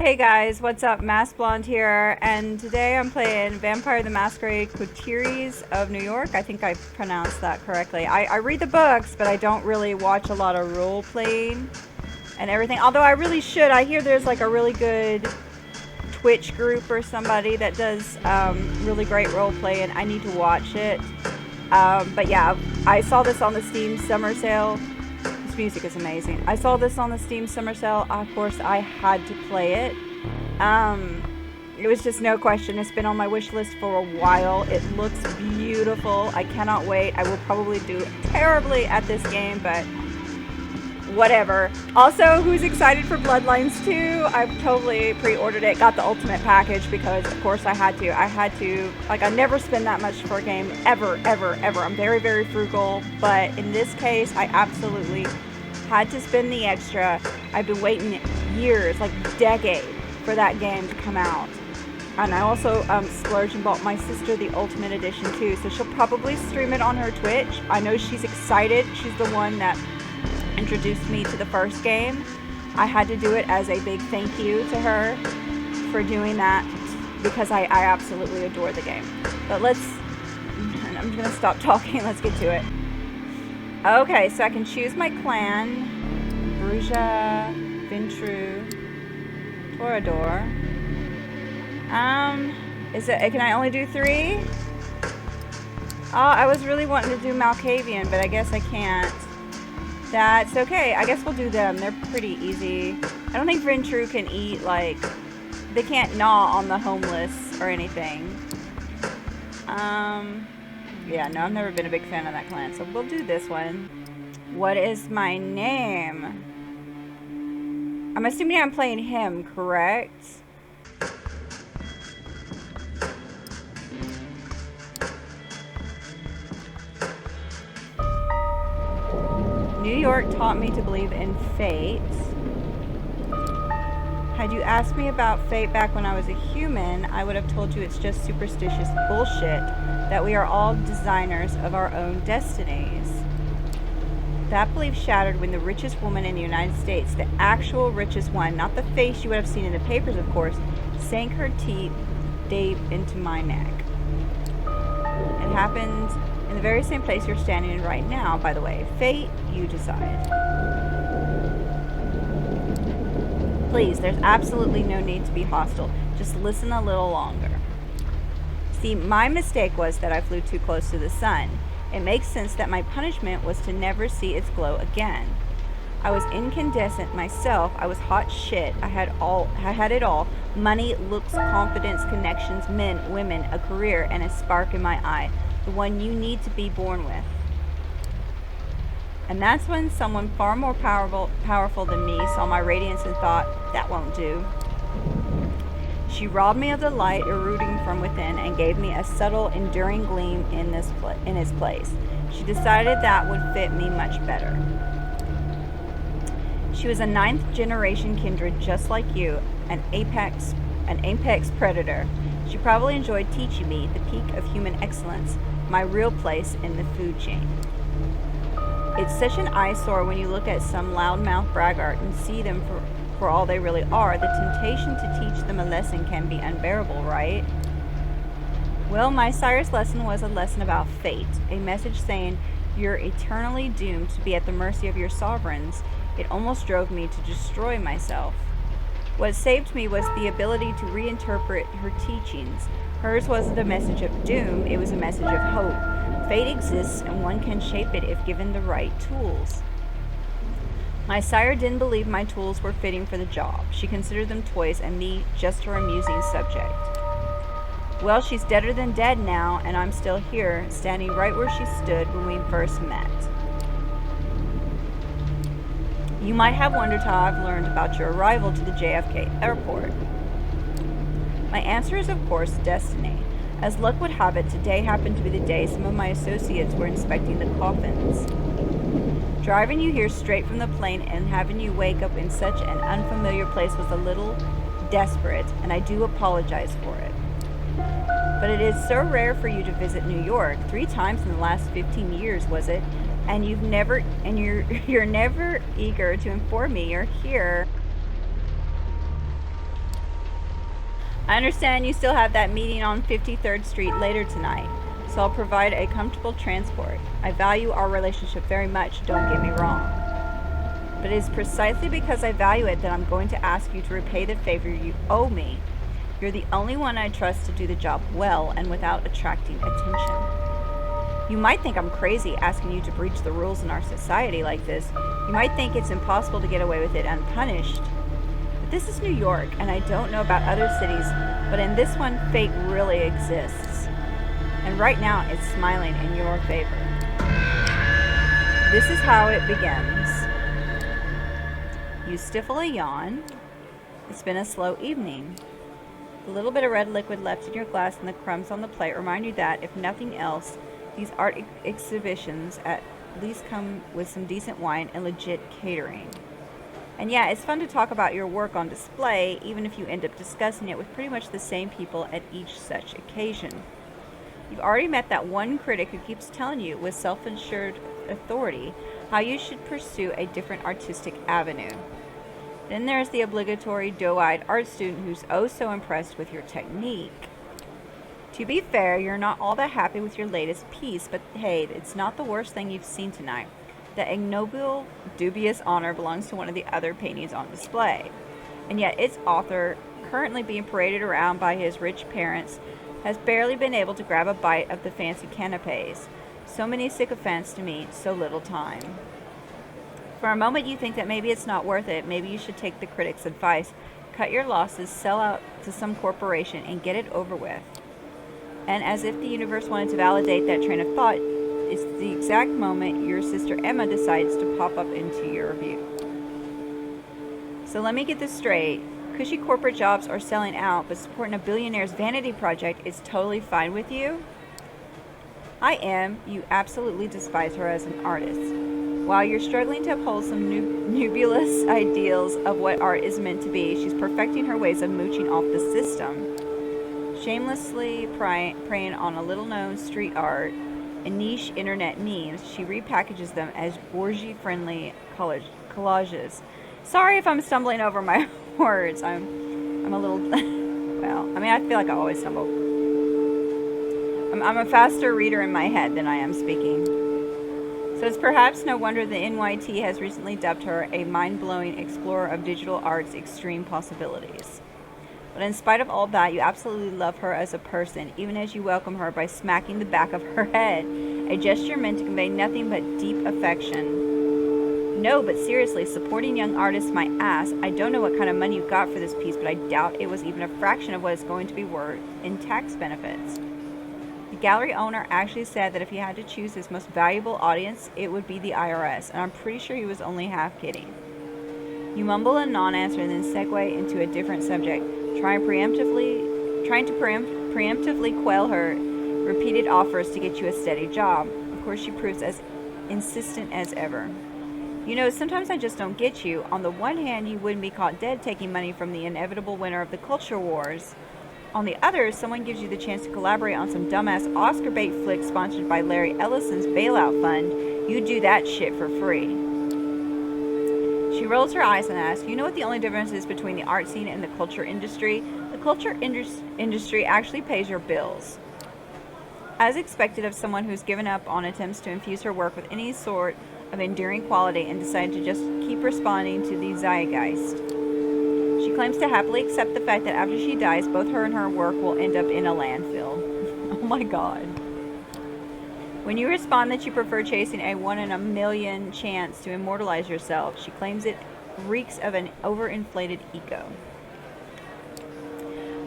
Hey guys, what's up? MasquedBlonde here, and today I'm playing Vampire the Masquerade Coteries of New York. I think I pronounced that correctly. I read the books, but I don't really watch a lot of role playing and everything. Although I really should. I hear there's like a really good Twitch group or somebody that does really great role play, and I need to watch it. But yeah, I saw this on the Steam summer sale. This music is amazing. I saw this on the Steam summer sale. Of course, I had to play it. It was just no question. It's been on my wish list for a while. It looks beautiful. I cannot wait. I will probably do terribly at this game, but whatever. Also, who's excited for Bloodlines 2? I've totally pre-ordered it. Got the ultimate package because, of course, I had to. Like, I never spend that much for a game. Ever, ever, ever. I'm very, very frugal. But in this case, I absolutely had to spend the extra. I've been waiting years, like decades, for that game to come out. And I also splurged and bought my sister the Ultimate Edition too. So she'll probably stream it on her Twitch. I know she's excited. She's the one that introduced me to the first game. I had to do it as a big thank you to her for doing that because I absolutely adore the game. But I'm gonna stop talking. Let's get to it. Okay, so I can choose my clan. Bruja, Ventru, Torador. Can I only do 3? Oh, I was really wanting to do Malkavian, but I guess I can't. That's okay. I guess we'll do them. They're pretty easy. I don't think Ventru can eat, like, they can't gnaw on the homeless or anything. Yeah, no, I've never been a big fan of that clan, so we'll do this one. What is my name? I'm assuming I'm playing him, correct? New York taught me to believe in fate. Had you asked me about fate back when I was a human, I would have told you it's just superstitious bullshit, that we are all designers of our own destinies. That belief shattered when the richest woman in the United States, the actual richest one, not the face you would have seen in the papers, of course, sank her teeth deep into my neck. It happened in the very same place you're standing in right now, by the way. Fate, you decide. Please, there's absolutely no need to be hostile. Just listen a little longer. See, my mistake was that I flew too close to the sun. It makes sense that my punishment was to never see its glow again. I was incandescent myself. I was hot shit. I had it all. Money, looks, confidence, connections, men, women, a career, and a spark in my eye. The one you need to be born with. And that's when someone far more powerful than me saw my radiance and thought, that won't do. She robbed me of the light eroding from within and gave me a subtle, enduring gleam in its place. She decided that would fit me much better. She was a 9th generation kindred just like you, an apex predator. She probably enjoyed teaching me the peak of human excellence, my real place in the food chain. It's such an eyesore when you look at some loudmouth braggart and see them for all they really are. The temptation to teach them a lesson can be unbearable, right? Well, my sire's lesson was a lesson about fate, a message saying you're eternally doomed to be at the mercy of your sovereigns. It almost drove me to destroy myself. What saved me was the ability to reinterpret her teachings. Hers wasn't a message of doom, it was a message of hope. Fate exists and one can shape it if given the right tools. My sire didn't believe my tools were fitting for the job. She considered them toys and me just her amusing subject. Well, she's deader than dead now, and I'm still here, standing right where she stood when we first met. You might have wondered how I've learned about your arrival to the JFK airport. My answer is, of course, destiny. As luck would have it, today happened to be the day some of my associates were inspecting the coffins. Driving you here straight from the plane and having you wake up in such an unfamiliar place was a little desperate, and I do apologize for it. But it is so rare for you to visit New York. 3 times in the last 15 years, was it? And you're never eager to inform me you're here. I understand you still have that meeting on 53rd Street later tonight, so I'll provide a comfortable transport. I value our relationship very much, don't get me wrong. But it is precisely because I value it that I'm going to ask you to repay the favor you owe me. You're the only one I trust to do the job well and without attracting attention. You might think I'm crazy asking you to breach the rules in our society like this. You might think it's impossible to get away with it unpunished. But this is New York, and I don't know about other cities, but in this one, fate really exists. And right now, it's smiling in your favor. This is how it begins. You stifle a yawn. It's been a slow evening. The little bit of red liquid left in your glass and the crumbs on the plate remind you that, if nothing else, these art exhibitions at least come with some decent wine and legit catering. And yeah, it's fun to talk about your work on display, even if you end up discussing it with pretty much the same people at each such occasion. You've already met that one critic who keeps telling you, with self-assured authority, how you should pursue a different artistic avenue. Then there's the obligatory doe-eyed art student who's oh so impressed with your technique. To be fair, you're not all that happy with your latest piece, but hey, it's not the worst thing you've seen tonight. The ignoble, dubious honor belongs to one of the other paintings on display. And yet its author, currently being paraded around by his rich parents, has barely been able to grab a bite of the fancy canapes. So many sycophants to meet, so little time. For a moment you think that maybe it's not worth it, maybe you should take the critic's advice, cut your losses, sell out to some corporation, and get it over with. And as if the universe wanted to validate that train of thought, it's the exact moment your sister Emma decides to pop up into your view. So let me get this straight. Cushy corporate jobs are selling out, but supporting a billionaire's vanity project is totally fine with you? I am. You absolutely despise her as an artist. While you're struggling to uphold some nebulous ideals of what art is meant to be, she's perfecting her ways of mooching off the system. Shamelessly preying on a little-known street art and niche internet memes, she repackages them as bourgeois-friendly collages. Sorry if I'm stumbling over my words. I'm a little... well, I mean, I feel like I always stumble. I'm a faster reader in my head than I am speaking. So it's perhaps no wonder the NYT has recently dubbed her a mind-blowing explorer of digital art's extreme possibilities. But in spite of all that, you absolutely love her as a person, even as you welcome her by smacking the back of her head, a gesture meant to convey nothing but deep affection. No, but seriously, supporting young artists my ass. I don't know what kind of money you got for this piece, but I doubt it was even a fraction of what it's going to be worth in tax benefits. The gallery owner actually said that if he had to choose his most valuable audience, it would be the IRS, and I'm pretty sure he was only half kidding. You mumble a non-answer and then segue into a different subject, trying to preemptively quell her repeated offers to get you a steady job. Of course, she proves as insistent as ever. You know, sometimes I just don't get you. On the one hand, you wouldn't be caught dead taking money from the inevitable winner of the culture wars. On the other, someone gives you the chance to collaborate on some dumbass Oscar bait flick sponsored by Larry Ellison's bailout fund. You do that shit for free. She rolls her eyes and asks, you know what the only difference is between the art scene and the culture industry? The culture industry actually pays your bills. As expected of someone who's given up on attempts to infuse her work with any sort of enduring quality and decided to just keep responding to the zeitgeist. She claims to happily accept the fact that after she dies, both her and her work will end up in a landfill. Oh my god. When you respond that you prefer chasing a 1 in a million chance to immortalize yourself, she claims it reeks of an overinflated ego.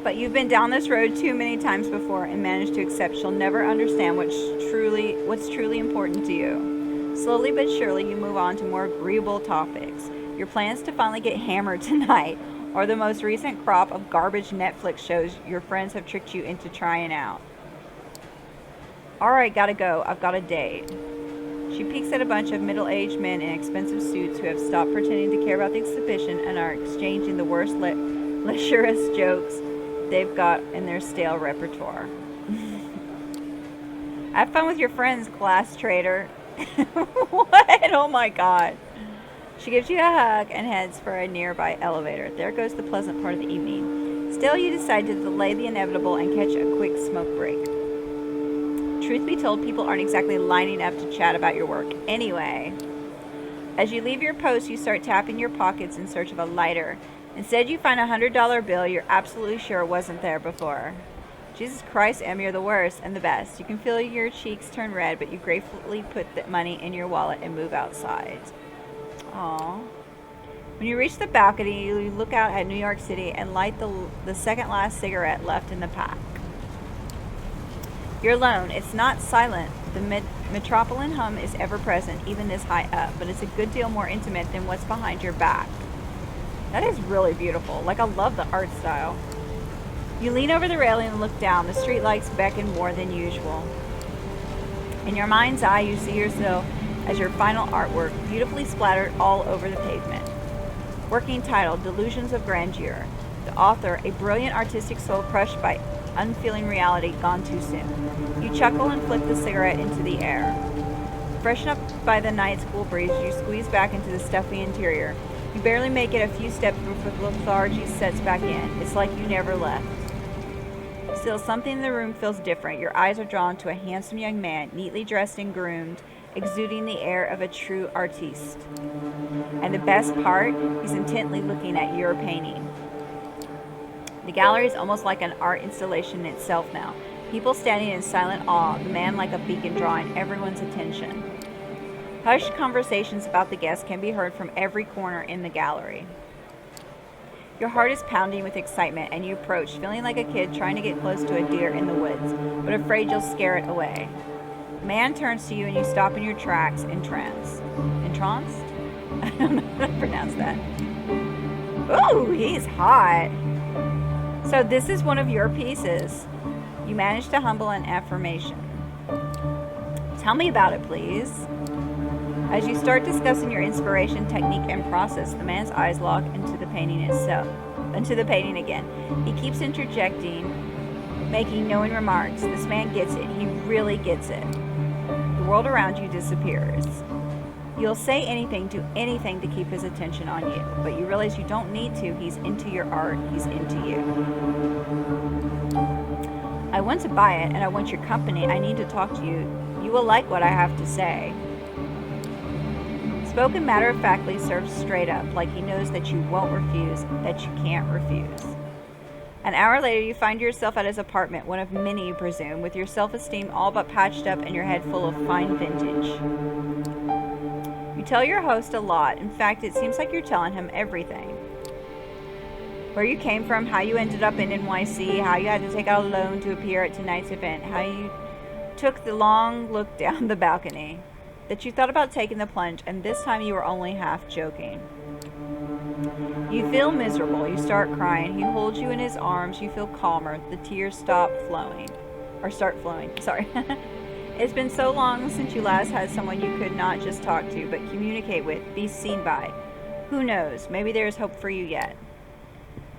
But you've been down this road too many times before and managed to accept she'll never understand what's truly important to you. Slowly but surely you move on to more agreeable topics. Your plans to finally get hammered tonight, or the most recent crop of garbage Netflix shows your friends have tricked you into trying out. Alright, gotta go. I've got a date. She peeks at a bunch of middle-aged men in expensive suits who have stopped pretending to care about the exhibition and are exchanging the worst lecherous jokes they've got in their stale repertoire. Have fun with your friends, glass trader. What? Oh my god. She gives you a hug and heads for a nearby elevator. There goes the pleasant part of the evening. Still, you decide to delay the inevitable and catch a quick smoke break. Truth be told, people aren't exactly lining up to chat about your work anyway. As you leave your post, you start tapping your pockets in search of a lighter. Instead, you find a $100 bill you're absolutely sure wasn't there before. Jesus Christ, Em, you're the worst and the best. You can feel your cheeks turn red, but you gratefully put the money in your wallet and move outside. Aww. When you reach the balcony, you look out at New York City and light the second last cigarette left in the pack. You're alone. It's not silent. The metropolitan hum is ever present, even this high up, but it's a good deal more intimate than what's behind your back. That is really beautiful. Like, I love the art style. You lean over the railing and look down. The streetlights beckon more than usual. In your mind's eye, you see yourself as your final artwork, beautifully splattered all over the pavement. Working title, Delusions of Grandeur. The author, a brilliant artistic soul crushed by unfeeling reality gone too soon. You chuckle and flick the cigarette into the air. Freshened up by the night's cool breeze, you squeeze back into the stuffy interior. You barely make it a few steps before the lethargy sets back in. It's like you never left. Still, something in the room feels different. Your eyes are drawn to a handsome young man, neatly dressed and groomed, exuding the air of a true artiste. And the best part, he's intently looking at your painting. The gallery is almost like an art installation in itself now. People standing in silent awe, the man like a beacon drawing everyone's attention. Hushed conversations about the guests can be heard from every corner in the gallery. Your heart is pounding with excitement, and you approach, feeling like a kid trying to get close to a deer in the woods, but afraid you'll scare it away. A man turns to you, and you stop in your tracks, entranced? I don't know how to pronounce that. Ooh, he's hot. So this is one of your pieces. You managed to humble an affirmation. Tell me about it, please. As you start discussing your inspiration, technique, and process, the man's eyes lock into the painting again. He keeps interjecting, making knowing remarks. This man gets it. He really gets it. The world around you disappears. You'll say anything, do anything to keep his attention on you, but you realize you don't need to. He's into your art. He's into you. I want to buy it, and I want your company. I need to talk to you. You will like what I have to say. Spoken matter-of-factly, serves straight up, like he knows that you won't refuse, that you can't refuse. An hour later, you find yourself at his apartment, one of many, you presume, with your self-esteem all but patched up and your head full of fine vintage. You tell your host a lot. In fact, it seems like you're telling him everything. Where you came from, how you ended up in NYC, how you had to take out a loan to appear at tonight's event, how you took the long look down the balcony, that you thought about taking the plunge, and this time you were only half joking. You feel miserable. You start crying. He holds you in his arms. You feel calmer. The tears start flowing. Sorry. It's been so long since you last had someone you could not just talk to, but communicate with, be seen by. Who knows? Maybe there is hope for you yet.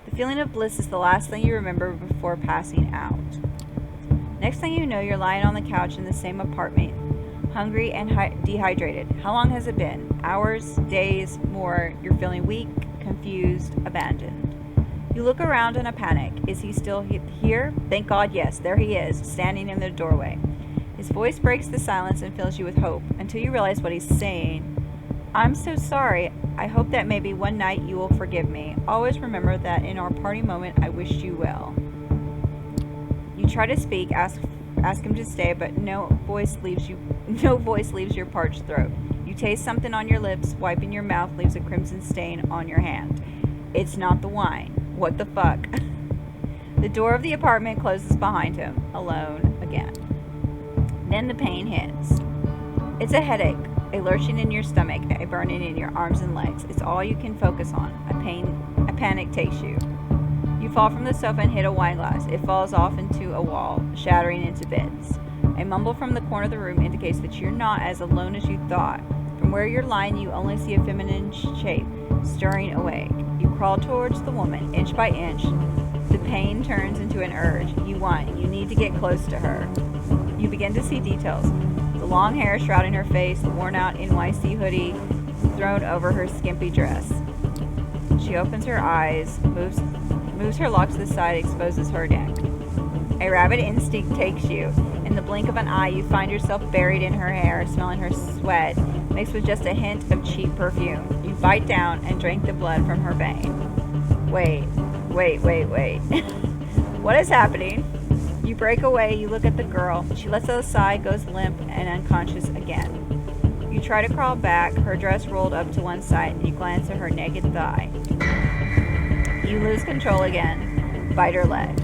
The feeling of bliss is the last thing you remember before passing out. Next thing you know, you're lying on the couch in the same apartment, hungry and dehydrated. How long has it been? Hours? Days? More? You're feeling weak, confused, abandoned. You look around in a panic. Is he still here? Thank God, yes, there he is, standing in the doorway. His voice breaks the silence and fills you with hope, until you realize what he's saying. I'm so sorry. I hope that maybe one night you will forgive me. Always remember that in our party moment, I wished you well. You try to speak, ask him to stay, but no voice leaves your parched throat. You taste something on your lips, wiping your mouth leaves a crimson stain on your hand. It's not the wine. What the fuck? The door of the apartment closes behind him, alone again. Then the pain hits. It's a headache, a lurching in your stomach, a burning in your arms and legs. It's all you can focus on. A panic takes you. You fall from the sofa and hit a wine glass. It falls off into a wall, shattering into bits. A mumble from the corner of the room indicates that you're not as alone as you thought. From where you're lying, you only see a feminine shape stirring awake. You crawl towards the woman, inch by inch. The pain turns into an urge. You need to get close to her. You begin to see details. The long hair shrouding her face, the worn-out NYC hoodie thrown over her skimpy dress. She opens her eyes, moves moves her lock to the side, exposes her neck. A rabid instinct takes you. In the blink of an eye, you find yourself buried in her hair, smelling her sweat, mixed with just a hint of cheap perfume. You bite down and drink the blood from her vein. Wait. What is happening? You break away, you look at the girl. She lets out a sigh, goes limp and unconscious again. You try to crawl back, her dress rolled up to one side, and you glance at her naked thigh. You lose control again. Bite her leg.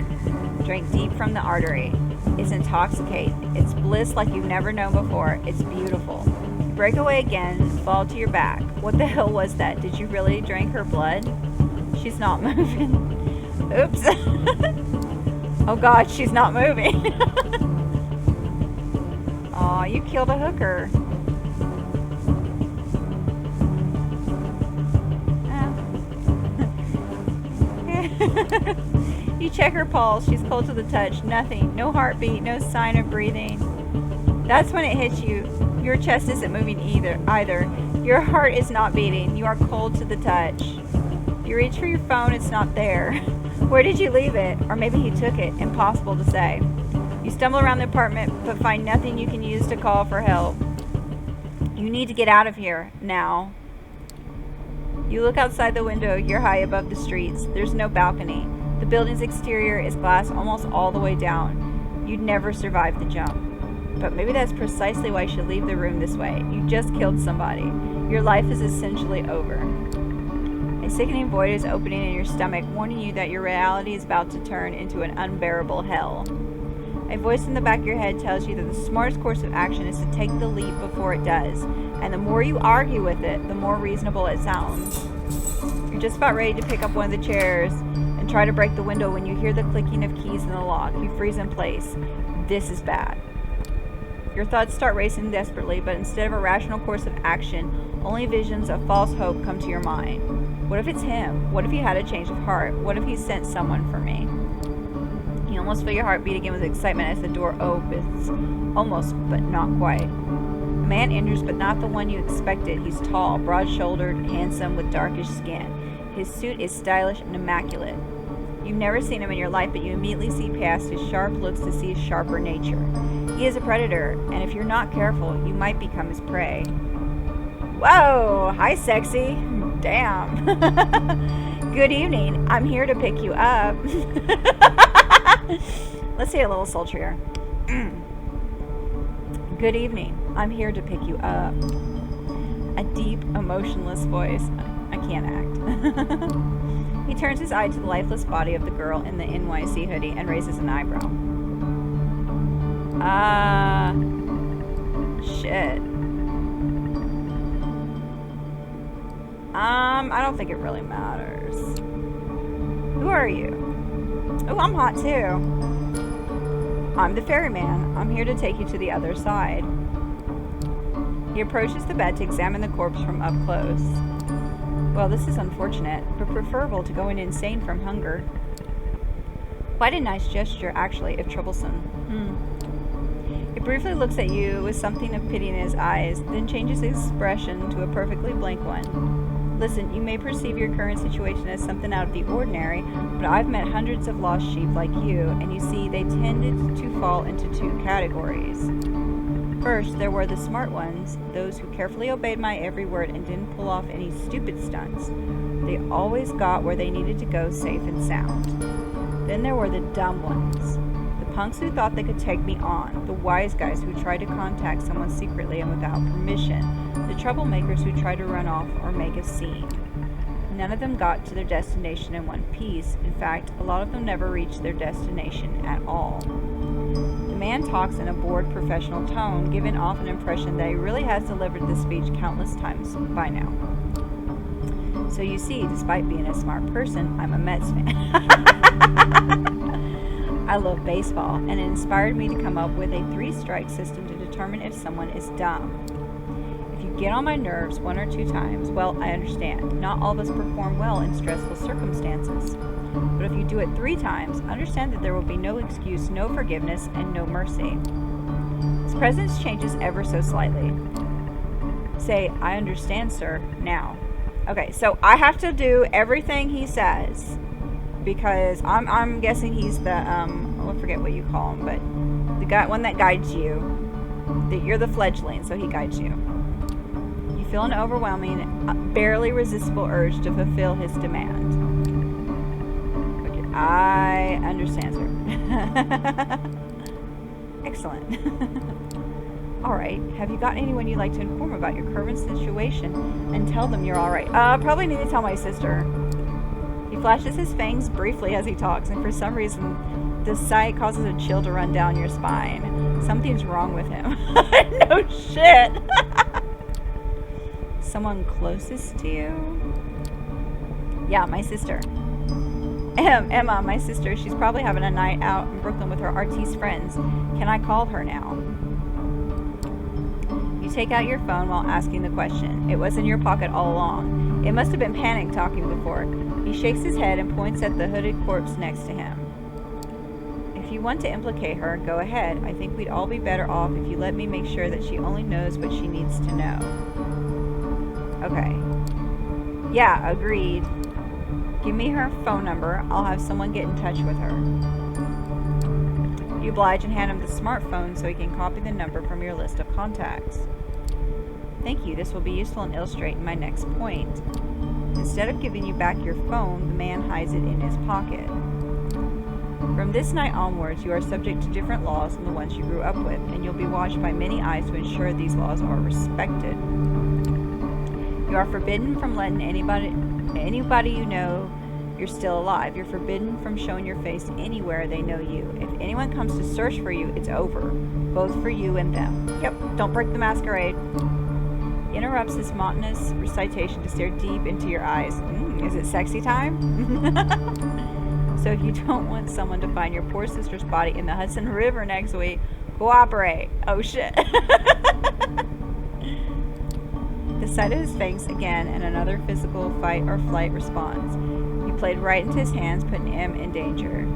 Drink deep from the artery. It's intoxicating. It's bliss like you've never known before. It's beautiful. You break away again, fall to your back. What the hell was that? Did you really drink her blood? She's not moving. Oops. Oh God, she's not moving. Aw, you killed a hooker. You check her pulse. She's cold to the touch. Nothing. No heartbeat. No sign of breathing. That's when it hits you. Your chest isn't moving either. Your heart is not beating. You are cold to the touch. You reach for your phone. It's not there. Where did you leave it? Or maybe he took it. Impossible to say. You stumble around the apartment but find nothing you can use to call for help. You need to get out of here. Now. You look outside the window. You're high above the streets. There's no balcony. The building's exterior is glass almost all the way down. You'd never survive the jump. But maybe that's precisely why you should leave the room this way. You just killed somebody. Your life is essentially over. A sickening void is opening in your stomach, warning you that your reality is about to turn into an unbearable hell. A voice in the back of your head tells you that the smartest course of action is to take the leap before it does. And the more you argue with it, the more reasonable it sounds. You're just about ready to pick up one of the chairs and try to break the window when you hear the clicking of keys in the lock. You freeze in place. This is bad. Your thoughts start racing desperately, but instead of a rational course of action, only visions of false hope come to your mind. What if it's him? What if he had a change of heart? What if he sent someone for me? You almost feel your heart beat again with excitement as the door opens. Almost, but not quite. A man enters, but not the one you expected. He's tall, broad-shouldered, handsome, with darkish skin. His suit is stylish and immaculate. You've never seen him in your life, but you immediately see past his sharp looks to see his sharper nature. He is a predator, and if you're not careful, you might become his prey. Whoa! Hi, sexy. Damn. Good evening. I'm here to pick you up. Let's say a little sultrier. Good evening. I'm here to pick you up. A deep, emotionless voice. I can't act. He turns his eye to the lifeless body of the girl in the NYC hoodie and raises an eyebrow. Shit. I don't think it really matters. Who are you? Oh, I'm hot too. I'm the ferryman. I'm here to take you to the other side. He approaches the bed to examine the corpse from up close. Well, this is unfortunate, but preferable to going insane from hunger. Quite a nice gesture, actually, if troublesome. He briefly looks at you with something of pity in his eyes, then changes his expression to a perfectly blank one. Listen, you may perceive your current situation as something out of the ordinary, but I've met hundreds of lost sheep like you, and you see, they tended to fall into two categories. First, there were the smart ones, those who carefully obeyed my every word and didn't pull off any stupid stunts. They always got where they needed to go safe and sound. Then there were the dumb ones, the punks who thought they could take me on, the wise guys who tried to contact someone secretly and without permission, the troublemakers who tried to run off or make a scene. None of them got to their destination in one piece. In fact, a lot of them never reached their destination at all. The man talks in a bored, professional tone, giving off an impression that he really has delivered this speech countless times by now. So you see, despite being a smart person, I'm a Mets fan. I love baseball, and it inspired me to come up with a 3-strike system to determine if someone is dumb. If you get on my nerves 1 or 2 times, well, I understand. Not all of us perform well in stressful circumstances. But if you do it 3 times, understand that there will be no excuse, no forgiveness, and no mercy. His presence changes ever so slightly. Say, I understand, sir, now. Okay, so I have to do everything he says. because I'm guessing he's the I forget what you call him, but the guy, one that guides you. That you're the fledgling, so he guides you. You feel an overwhelming, barely resistible urge to fulfill his demand. Okay, I understand, sir. Excellent. All right. Have you got anyone you'd like to inform about your current situation and tell them you're all right? Probably need to tell my sister. He flashes his fangs briefly as he talks, and for some reason, the sight causes a chill to run down your spine. Something's wrong with him. No shit. Someone closest to you? Yeah, my sister. Emma, my sister. She's probably having a night out in Brooklyn with her artiste friends. Can I call her now? You take out your phone while asking the question. It was in your pocket all along. It must have been panic talking before. He shakes his head and points at the hooded corpse next to him. If you want to implicate her, go ahead. I think we'd all be better off if you let me make sure that she only knows what she needs to know. Okay. Yeah, agreed. Give me her phone number. I'll have someone get in touch with her. You oblige and hand him the smartphone so he can copy the number from your list of contacts. Thank you. This will be useful in illustrating my next point. Instead of giving you back your phone, the man hides it in his pocket. From this night onwards, you are subject to different laws than the ones you grew up with, and you'll be watched by many eyes to ensure these laws are respected. You are forbidden from letting anybody you know you're still alive. You're forbidden from showing your face anywhere they know you. If anyone comes to search for you, it's over, both for you and them. Yep, don't break the masquerade. He interrupts his monotonous recitation to stare deep into your eyes. Is it sexy time? So if you don't want someone to find your poor sister's body in the Hudson River next week, cooperate. Oh shit. The sight of his fangs again and another physical fight or flight response. You played right into his hands, putting him in danger.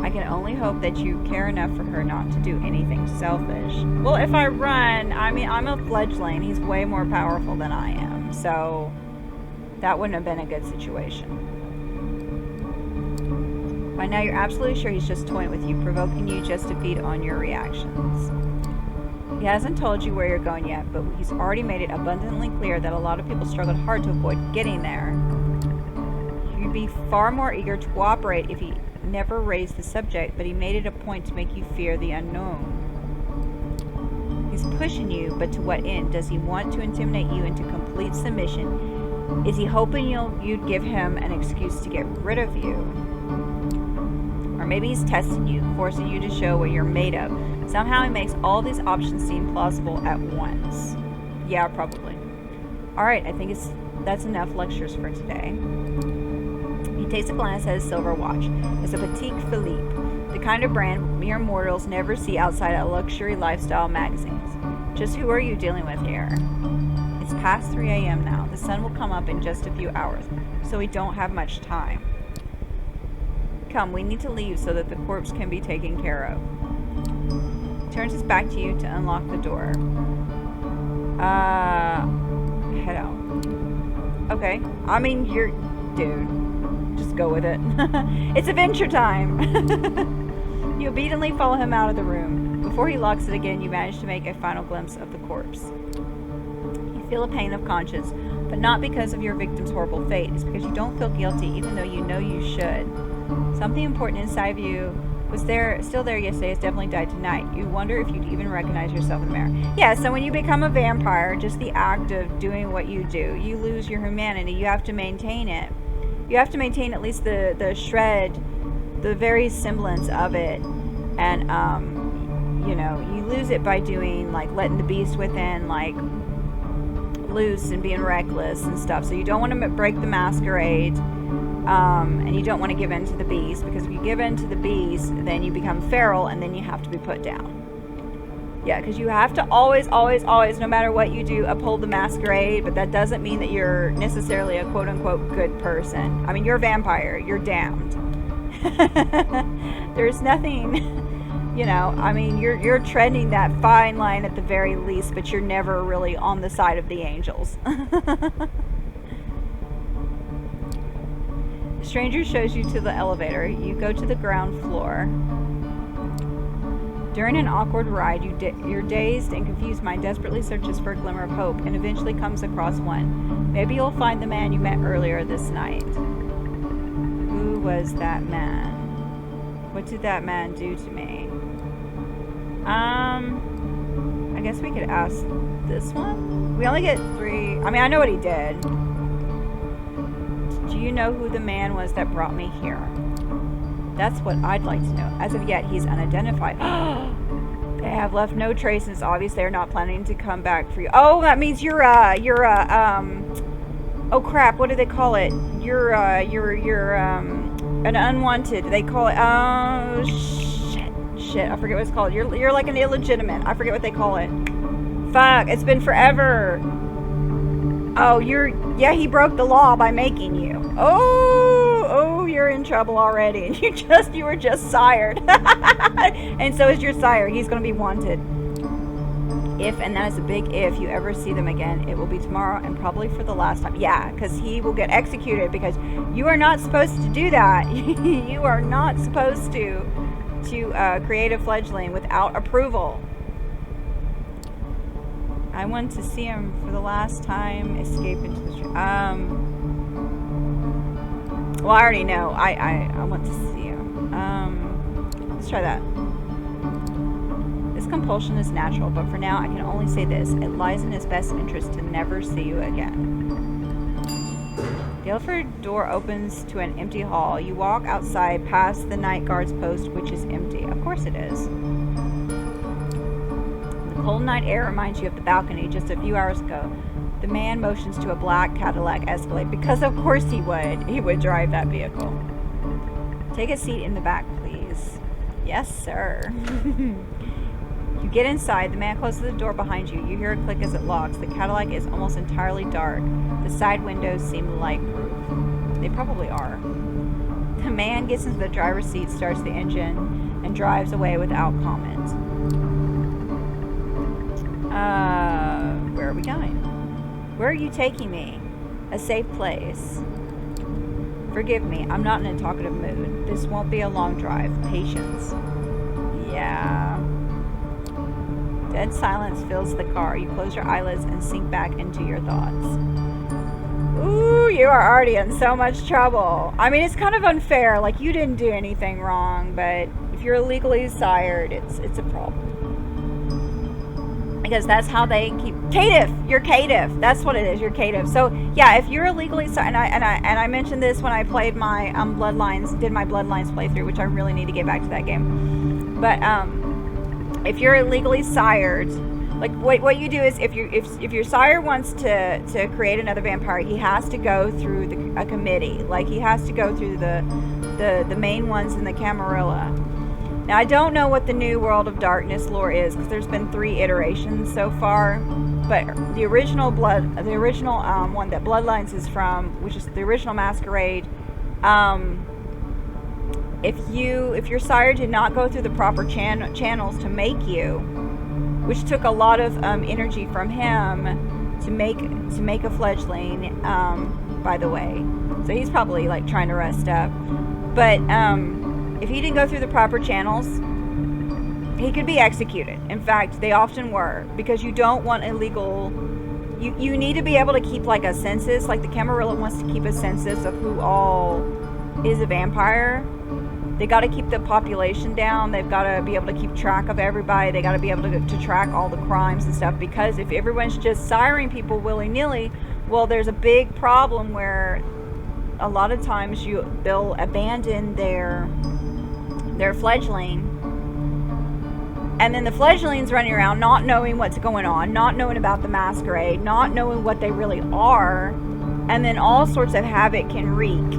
I can only hope that you care enough for her not to do anything selfish. Well, if I run, I mean, I'm a fledgling. He's way more powerful than I am. So that wouldn't have been a good situation. By now, you're absolutely sure he's just toying with you, provoking you just to feed on your reactions. He hasn't told you where you're going yet, but he's already made it abundantly clear that a lot of people struggled hard to avoid getting there. You'd be far more eager to cooperate if he never raised the subject, but he made it a point to make you fear the unknown. He's pushing you, but to what end? Does he want to intimidate you into complete submission? Is he hoping you'd give him an excuse to get rid of you? Or maybe he's testing you, forcing you to show what you're made of. Somehow he makes all these options seem plausible at once. Yeah, probably. Alright, I think that's enough lectures for today. He takes a glance at his silver watch. It's a Patek Philippe, the kind of brand mere mortals never see outside of luxury lifestyle magazines. Just who are you dealing with here? It's past 3 a.m. now. The sun will come up in just a few hours, so we don't have much time. Come, we need to leave so that the corpse can be taken care of. He turns his back to you to unlock the door. Head out. Okay. I mean, dude. Just go with it. It's adventure time! You obediently follow him out of the room. Before he locks it again, you manage to make a final glimpse of the corpse. You feel a pain of conscience, but not because of your victim's horrible fate. It's because you don't feel guilty, even though you know you should. Something important inside of you was still there yesterday, has definitely died tonight. You wonder if you'd even recognize yourself in the mirror. Yeah, so when you become a vampire, just the act of doing what you do, you lose your humanity. You have to maintain it. You have to maintain at least the shred, the very semblance of it. And, you lose it by doing, like, letting the beast within, like, loose and being reckless and stuff. So you don't want to break the masquerade. And you don't want to give in to the beast, because if you give in to the beast, then you become feral, and then you have to be put down. Yeah, because you have to always, no matter what you do, uphold the masquerade, but that doesn't mean that you're necessarily a quote-unquote good person. I mean, you're a vampire. You're damned. There's nothing, I mean, you're treading that fine line at the very least, but you're never really on the side of the angels. Stranger shows you to the elevator. You go to the ground floor. During an awkward ride, your dazed and confused mind desperately searches for a glimmer of hope and eventually comes across one. Maybe you'll find the man you met earlier this night. Who was that man? What did that man do to me? I guess we could ask this one. We only get 3. I mean, I know what he did. Do you know who the man was that brought me here? That's what I'd like to know. As of yet, he's unidentified. They have left no trace, and it's obvious they're not planning to come back for you. Oh, that means you're oh crap, what do they call it? You're an unwanted. They call it, oh, shit, I forget what it's called. You're like an illegitimate. I forget what they call it. Fuck, it's been forever. Oh, yeah, he broke the law by making you. Oh, you're in trouble already. And you were just sired. And so is your sire. He's going to be wanted. If, and that is a big if, you ever see them again, it will be tomorrow and probably for the last time. Yeah, because he will get executed because you are not supposed to do that. You are not supposed to create a fledgling without approval. I want to see him for the last time. Escape into the street. Well, I already know. I want to see him. Let's try that. This compulsion is natural, but for now, I can only say this: it lies in his best interest to never see you again. The elevator door opens to an empty hall. You walk outside, past the night guard's post, which is empty. Of course, it is. Cold night air reminds you of the balcony just a few hours ago. The man motions to a black Cadillac Escalade because of course he would. He would drive that vehicle. Take a seat in the back, please. Yes, sir. You get inside. The man closes the door behind you. You hear a click as it locks. The Cadillac is almost entirely dark. The side windows seem light-proof. They probably are. The man gets into the driver's seat, starts the engine, and drives away without comment. Where are we going? Where are you taking me? A safe place. Forgive me, I'm not in a talkative mood. This won't be a long drive. Patience. Yeah. Dead silence fills the car. You close your eyelids and sink back into your thoughts. Ooh, you are already in so much trouble. I mean, it's kind of unfair. Like, you didn't do anything wrong, but if you're illegally sired, it's a problem. Because that's how they keep caitiff. You're caitiff. That's what it is. You're caitiff. So yeah, if you're illegally sired, and I mentioned this when I played my Bloodlines, did my Bloodlines playthrough, which I really need to get back to that game. But if you're illegally sired, like what you do is if your sire wants to create another vampire, he has to go through a committee. Like he has to go through the main ones in the Camarilla. Now, I don't know what the new World of Darkness lore is, because there's been 3 iterations so far, but the original one that Bloodlines is from, which is the original Masquerade, if your sire did not go through the proper channels to make you, which took a lot of energy from him to make a fledgling, by the way, so he's probably like trying to rest up, but if he didn't go through the proper channels, he could be executed. In fact, they often were, because you don't want illegal. You need to be able to keep like a census. Like the Camarilla wants to keep a census of who all is a vampire. They got to keep the population down. They've got to be able to keep track of everybody. They got to be able to track all the crimes and stuff. Because if everyone's just siring people willy-nilly, well, there's a big problem where a lot of times they'll abandon their fledgling, and then the fledgling's running around not knowing what's going on, not knowing about the masquerade, not knowing what they really are, and then all sorts of havoc can wreak,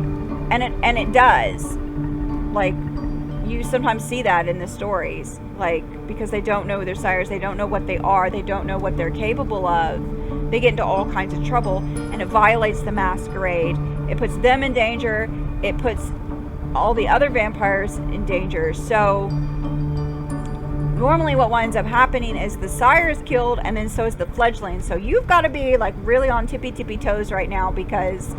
and it does. Like, you sometimes see that in the stories, like, because they don't know their sires, they don't know what they are, they don't know what they're capable of, they get into all kinds of trouble, and it violates the masquerade. It puts them in danger, it puts all the other vampires in danger. So normally what winds up happening is the sire is killed, and then so is the fledgling. So you've got to be like really on tippy toes right now, because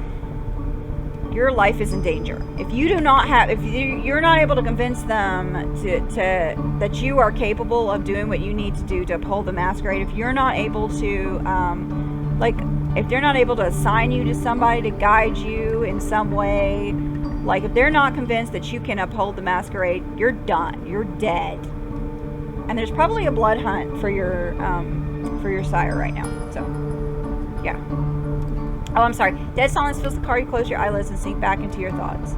your life is in danger. If you do not have, if you're not able to convince them to that you are capable of doing what you need to do to uphold the masquerade, if you're not able to, if they're not able to assign you to somebody to guide you in some way, like if they're not convinced that you can uphold the masquerade, you're done. You're dead. And there's probably a blood hunt for your sire right now. So, yeah. Oh, I'm sorry. Dead silence fills the car. You close your eyelids and sink back into your thoughts.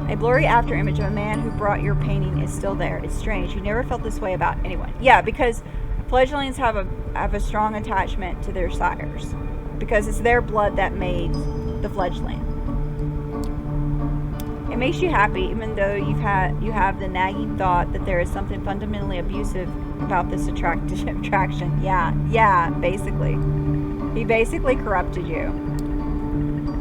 A blurry after image of a man who brought your painting is still there. It's strange. You never felt this way about anyone. Yeah, because fledglings have a strong attachment to their sires, because it's their blood that made the fledgling. It makes you happy, even though you have the nagging thought that there is something fundamentally abusive about this attraction. Yeah, basically. He basically corrupted you.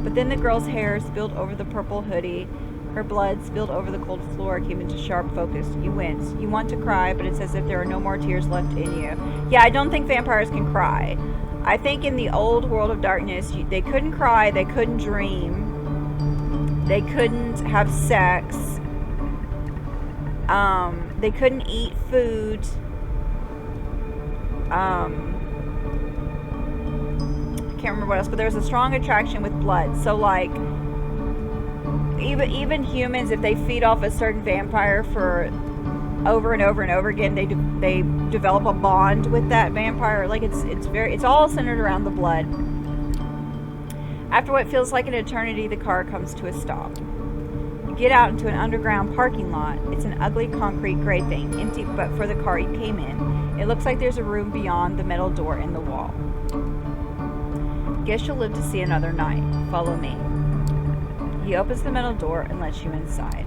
But then the girl's hair spilled over the purple hoodie. Her blood spilled over the cold floor, came into sharp focus. You wince. You want to cry, but it's as if there are no more tears left in you. Yeah, I don't think vampires can cry. I think in the old world of darkness, they couldn't cry, they couldn't dream, they couldn't have sex, they couldn't eat food, I can't remember what else, but there was a strong attraction with blood. So like, even humans, if they feed off a certain vampire for over and over and over again, they develop a bond with that vampire. Like it's all centered around the blood. After what feels like an eternity, the car comes to a stop. You get out into an underground parking lot. It's an ugly concrete gray thing, empty but for the car you came in. It looks like there's a room beyond the metal door in the wall. Guess you'll live to see another night. Follow me. He opens the metal door and lets you inside.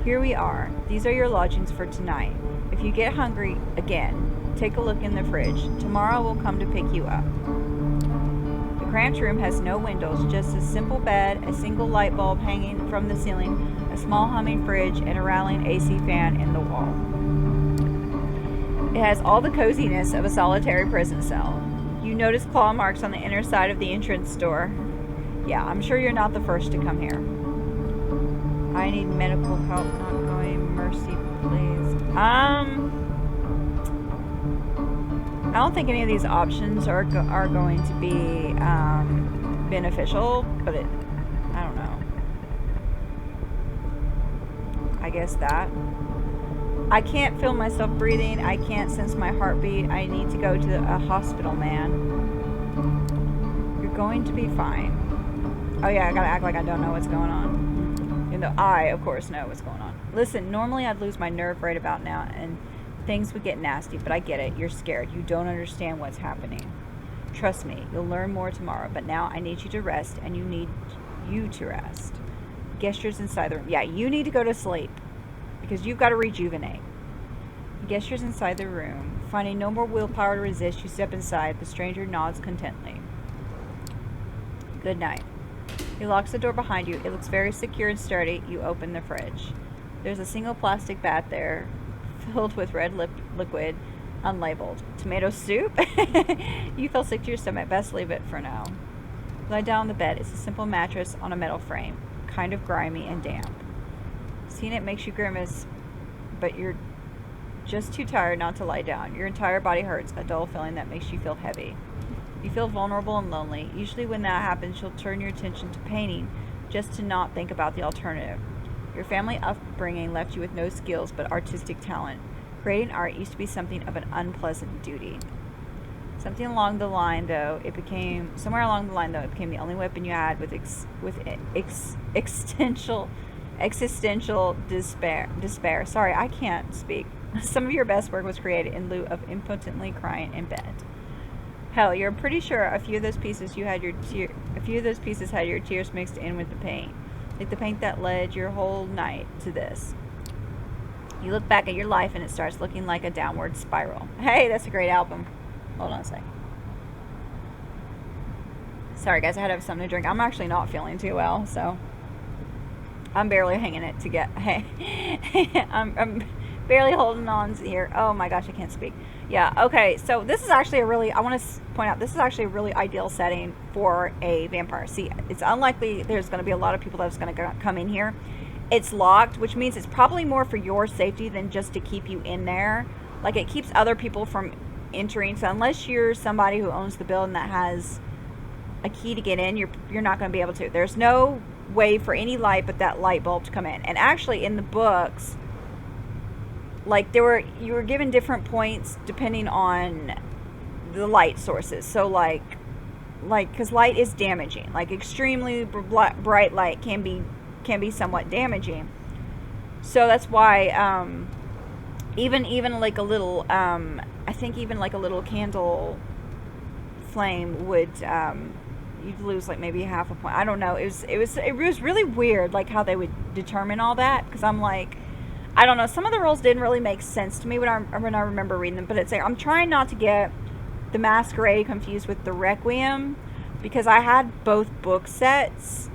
Here we are. These are your lodgings for tonight. If you get hungry again, take a look in the fridge. Tomorrow we'll come to pick you up. The cramped room has no windows, just a simple bed, a single light bulb hanging from the ceiling, a small humming fridge, and a rattling AC fan in the wall. It has all the coziness of a solitary prison cell. You notice claw marks on the inner side of the entrance door. Yeah, I'm sure you're not the first to come here. I need medical help, not going. Mercy, please. I don't think any of these options are going to be beneficial, but I don't know. I guess that. I can't feel myself breathing. I can't sense my heartbeat. I need to go to a hospital, man. You're going to be fine. Oh yeah, I gotta act like I don't know what's going on. Even though I, of course, know what's going on. Listen, normally I'd lose my nerve right about now and things would get nasty, but I get it. You're scared. You don't understand what's happening. Trust me, you'll learn more tomorrow, but now I need you to rest, and you need you to rest. Gestures inside the room. Yeah, you need to go to sleep because you've got to rejuvenate. Gestures inside the room. Finding no more willpower to resist, you step inside. The stranger nods contently. Good night. He locks the door behind you. It looks very secure and sturdy. You open the fridge. There's a single plastic bat there, filled with red liquid, unlabeled. Tomato soup? You feel sick to your stomach. Best leave it for now. Lie down on the bed. It's a simple mattress on a metal frame, kind of grimy and damp. Seeing it makes you grimace, but you're just too tired not to lie down. Your entire body hurts, a dull feeling that makes you feel heavy. You feel vulnerable and lonely. Usually when that happens, you'll turn your attention to painting just to not think about the alternative. Your family upbringing left you with no skills but artistic talent. Creating art used to be something of an unpleasant duty. Somewhere along the line, though, it became the only weapon you had with existential despair. Sorry, I can't speak. Some of your best work was created in lieu of impotently crying in bed. Hell, you're pretty sure a few of those pieces had your tears mixed in with the paint. Like the paint that led your whole night to this. You look back at your life and it starts looking like a downward spiral. Hey, that's a great album. Hold on a sec. Sorry guys, I had to have something to drink. I'm actually not feeling too well, so I'm barely hanging it together. Hey, I'm barely holding on to here. Oh my gosh, I can't speak. Yeah, okay, so this is actually a really, I want to point out, this is actually a really ideal setting for a vampire. See, it's unlikely there's going to be a lot of people that's going to come in here. It's locked, which means it's probably more for your safety than just to keep you in there. Like, it keeps other people from entering, so unless you're somebody who owns the building that has a key to get in, you're not going to be able to. There's no way for any light but that light bulb to come in. And actually, in the books, like you were given different points depending on the light sources. So like because light is damaging, like extremely bright light can be somewhat damaging. So that's why even like a little I think even like a little candle flame would you'd lose like maybe half a point. I don't know. It was really weird, like how they would determine all that, because I'm like, I don't know. Some of the rules didn't really make sense to me when I remember reading them. But it's like, I'm trying not to get the Masquerade confused with the Requiem, because I had both book sets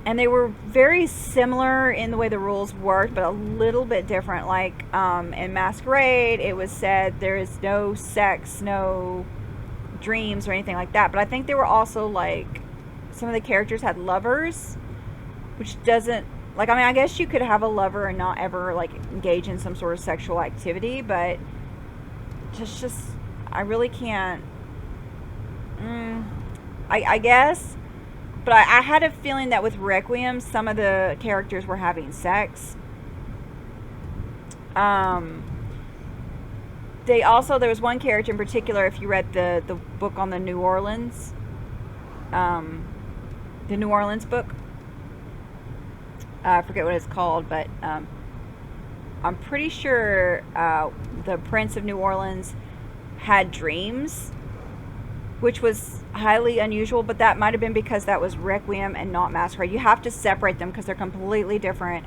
and they were very similar in the way the rules worked, but a little bit different. Like in Masquerade, it was said there is no sex, no dreams or anything like that. But I think they were also like, some of the characters had lovers, which doesn't, like, I mean, I guess you could have a lover and not ever, like, engage in some sort of sexual activity, but just I really can't, I guess, but I had a feeling that with Requiem, some of the characters were having sex. There was one character in particular, if you read the book on the New Orleans book, I forget what it's called, but I'm pretty sure the Prince of New Orleans had dreams, which was highly unusual, but that might have been because that was Requiem and not Masquerade. You have to separate them because they're completely different.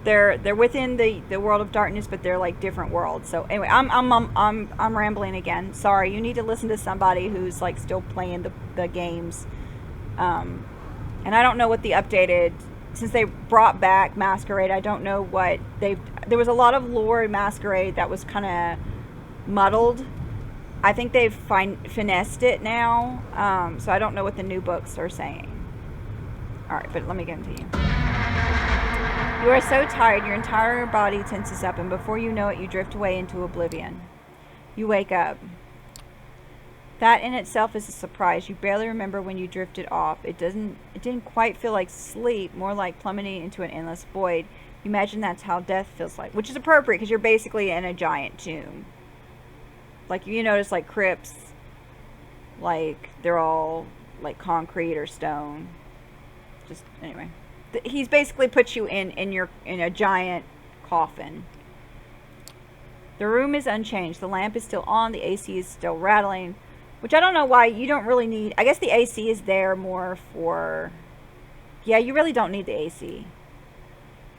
They're within the world of darkness, but they're like different worlds. So anyway, I'm rambling again. Sorry. You need to listen to somebody who's like still playing the games. And I don't know what the updated, since they brought back Masquerade, I don't know what there was a lot of lore in Masquerade that was kind of muddled. I think they've finessed it now, so I don't know what the new books are saying. Alright, but let me get into you. You are so tired, your entire body tenses up, and before you know it, you drift away into oblivion. You wake up. That in itself is a surprise. You barely remember when you drifted off. It didn't quite feel like sleep, more like plummeting into an endless void. You imagine that's how death feels like, which is appropriate because you're basically in a giant tomb. Like, you notice, like, crypts, like, they're all like concrete or stone. Just anyway, he's basically put you in a giant coffin. The room is unchanged. The lamp is still on. The AC is still rattling. Which I don't know why you don't really need. I guess the AC is there more for, yeah, you really don't need the AC.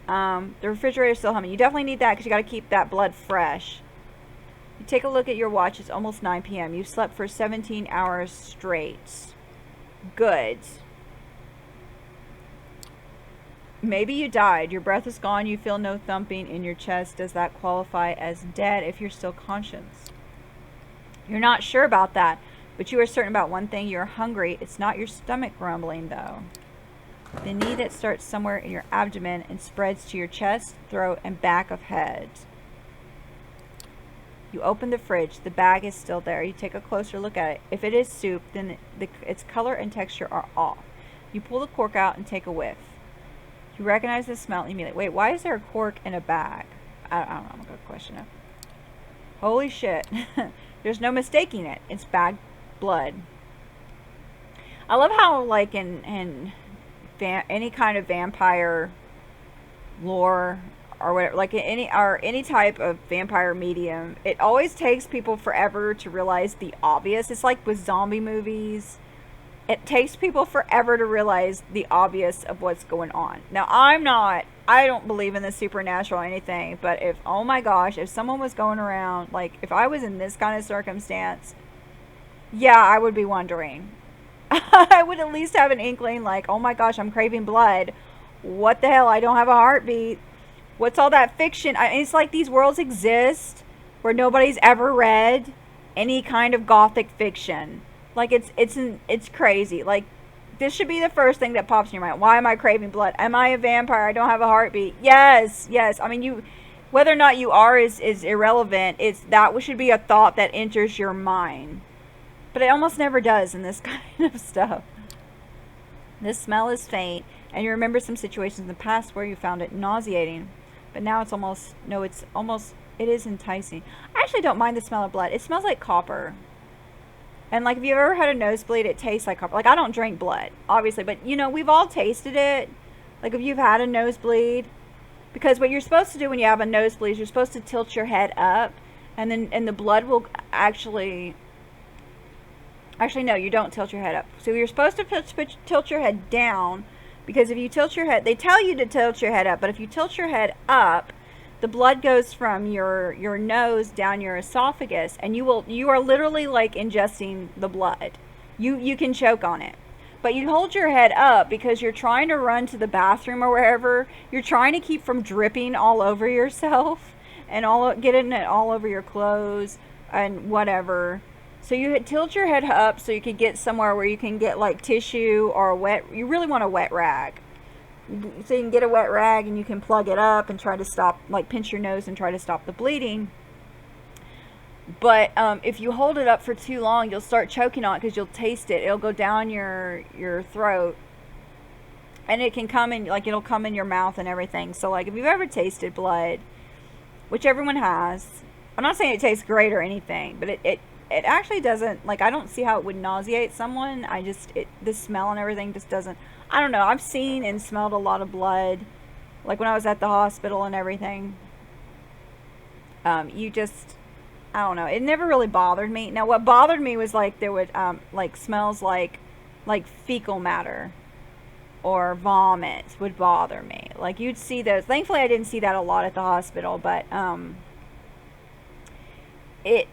The refrigerator is still humming. You definitely need that because you got to keep that blood fresh. You take a look at your watch. It's almost 9 p.m. You've slept for 17 hours straight. Good. Maybe you died. Your breath is gone. You feel no thumping in your chest. Does that qualify as dead if you're still conscious? You're not sure about that, but you are certain about one thing. You're hungry. It's not your stomach grumbling, though. The need that starts somewhere in your abdomen and spreads to your chest, throat, and back of head. You open the fridge. The bag is still there. You take a closer look at it. If it is soup, then its color and texture are off. You pull the cork out and take a whiff. You recognize the smell immediately. Wait, why is there a cork in a bag? I don't know. I'm going to question it. Holy shit. There's no mistaking it. It's bag blood. I love how, like, in any kind of vampire lore or whatever, like any type of vampire medium, it always takes people forever to realize the obvious. It's like with zombie movies. It takes people forever to realize the obvious of what's going on. Now, I don't believe in the supernatural or anything, but oh my gosh, if someone was going around, like, if I was in this kind of circumstance, yeah, I would be wondering. I would at least have an inkling, like, oh my gosh, I'm craving blood. What the hell? I don't have a heartbeat. What's all that fiction? It's like these worlds exist where nobody's ever read any kind of gothic fiction. Like it's crazy. Like this should be the first thing that pops in your mind. Why am I craving blood? Am I a vampire? I don't have a heartbeat. Yes, yes. I mean, you, whether or not you are is irrelevant. It's that should be a thought that enters your mind. But it almost never does in this kind of stuff. This smell is faint, and you remember some situations in the past where you found it nauseating. But now it's almost, no, it's almost, it is enticing. I actually don't mind the smell of blood. It smells like copper. And like if you've ever had a nosebleed, it tastes like copper. Like I don't drink blood, obviously, but you know, we've all tasted it. Like if you've had a nosebleed, because what you're supposed to do when you have a nosebleed is you're supposed to tilt your head up, and then the blood will actually no, you don't tilt your head up. So you're supposed to tilt your head down, because if you tilt your head, they tell you to tilt your head up, but if you tilt your head up, the blood goes from your nose down your esophagus, and you are literally like ingesting the blood. You can choke on it. But you hold your head up because you're trying to run to the bathroom or wherever. You're trying to keep from dripping all over yourself and getting it all over your clothes and whatever. So you tilt your head up so you can get somewhere where you can get like tissue or you really want a wet rag. So you can get a wet rag and you can plug it up and try to stop, like pinch your nose and try to stop the bleeding. But if you hold it up for too long, you'll start choking on it because you'll taste it. It'll go down your throat, and it can come in, like it'll come in your mouth and everything. So like if you've ever tasted blood, which everyone has, I'm not saying it tastes great or anything, but it actually doesn't, like I don't see how it would nauseate someone. The smell and everything just doesn't, I don't know. I've seen and smelled a lot of blood, like when I was at the hospital and everything. I don't know. It never really bothered me. Now, what bothered me was like there would like smells like fecal matter or vomit would bother me. Like you'd see those. Thankfully, I didn't see that a lot at the hospital, but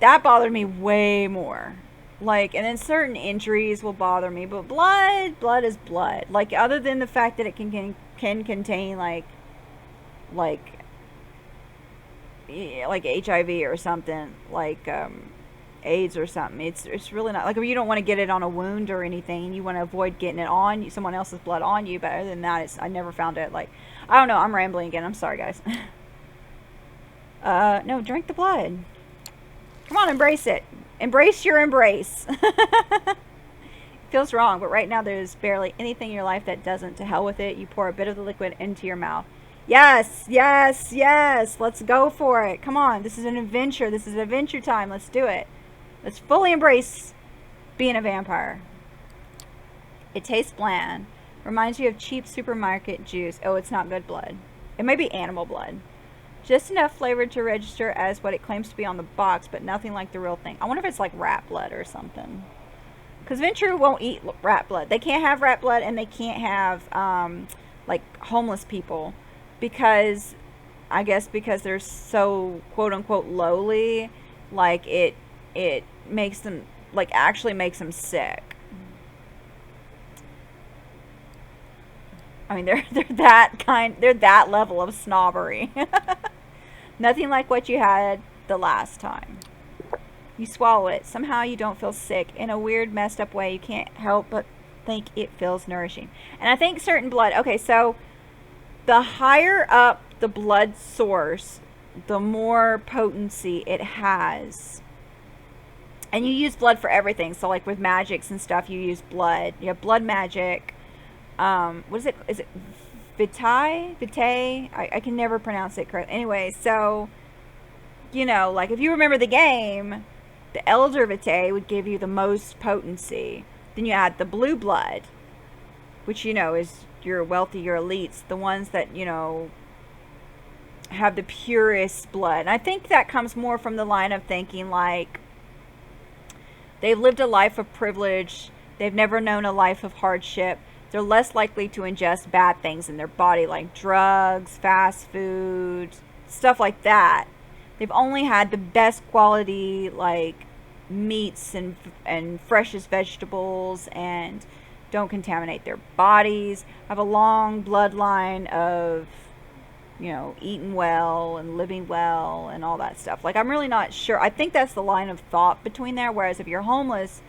that bothered me way more. Like, and then certain injuries will bother me, but blood is blood. Like other than the fact that it can contain like HIV or something, like AIDS or something. It's really not, like if you don't want to get it on a wound or anything, you want to avoid getting it on someone else's blood on you. But other than that, I never found it, like, I don't know, I'm rambling again, I'm sorry guys. No, drink the blood. Come on, embrace it. Embrace your embrace. It feels wrong, but right now there's barely anything in your life that doesn't. To hell with it. You pour a bit of the liquid into your mouth. Yes, yes, yes. Let's go for it. Come on. This is an adventure. This is adventure time. Let's do it. Let's fully embrace being a vampire. It tastes bland. Reminds you of cheap supermarket juice. Oh, it's not good blood. It may be animal blood. Just enough flavor to register as what it claims to be on the box, but nothing like the real thing. I wonder if it's like rat blood or something. Because Venture won't eat rat blood. They can't have rat blood, and they can't have like homeless people. Because I guess because they're so quote unquote lowly, like it makes them, like actually makes them sick. I mean, they're that level of snobbery. Nothing like what you had the last time. You swallow it. Somehow you don't feel sick. In a weird, messed up way, you can't help but think it feels nourishing. And I think certain blood, okay, so the higher up the blood source, the more potency it has. And you use blood for everything. So like with magics and stuff, you use blood. You have blood magic. What is it? Is it Vitae? I can never pronounce it correctly. Anyway, so, you know, like if you remember the game, the Elder Vitae would give you the most potency. Then you add the blue blood, which, you know, is your wealthy, your elites, the ones that, you know, have the purest blood. And I think that comes more from the line of thinking like they've lived a life of privilege. They've never known a life of hardship. They're less likely to ingest bad things in their body, like drugs, fast food, stuff like that. They've only had the best quality, like meats and freshest vegetables, and don't contaminate their bodies. Have a long bloodline of you know, eating well and living well and all that stuff. Like, I'm really not sure. I think that's the line of thought between there. Whereas if you're homeless,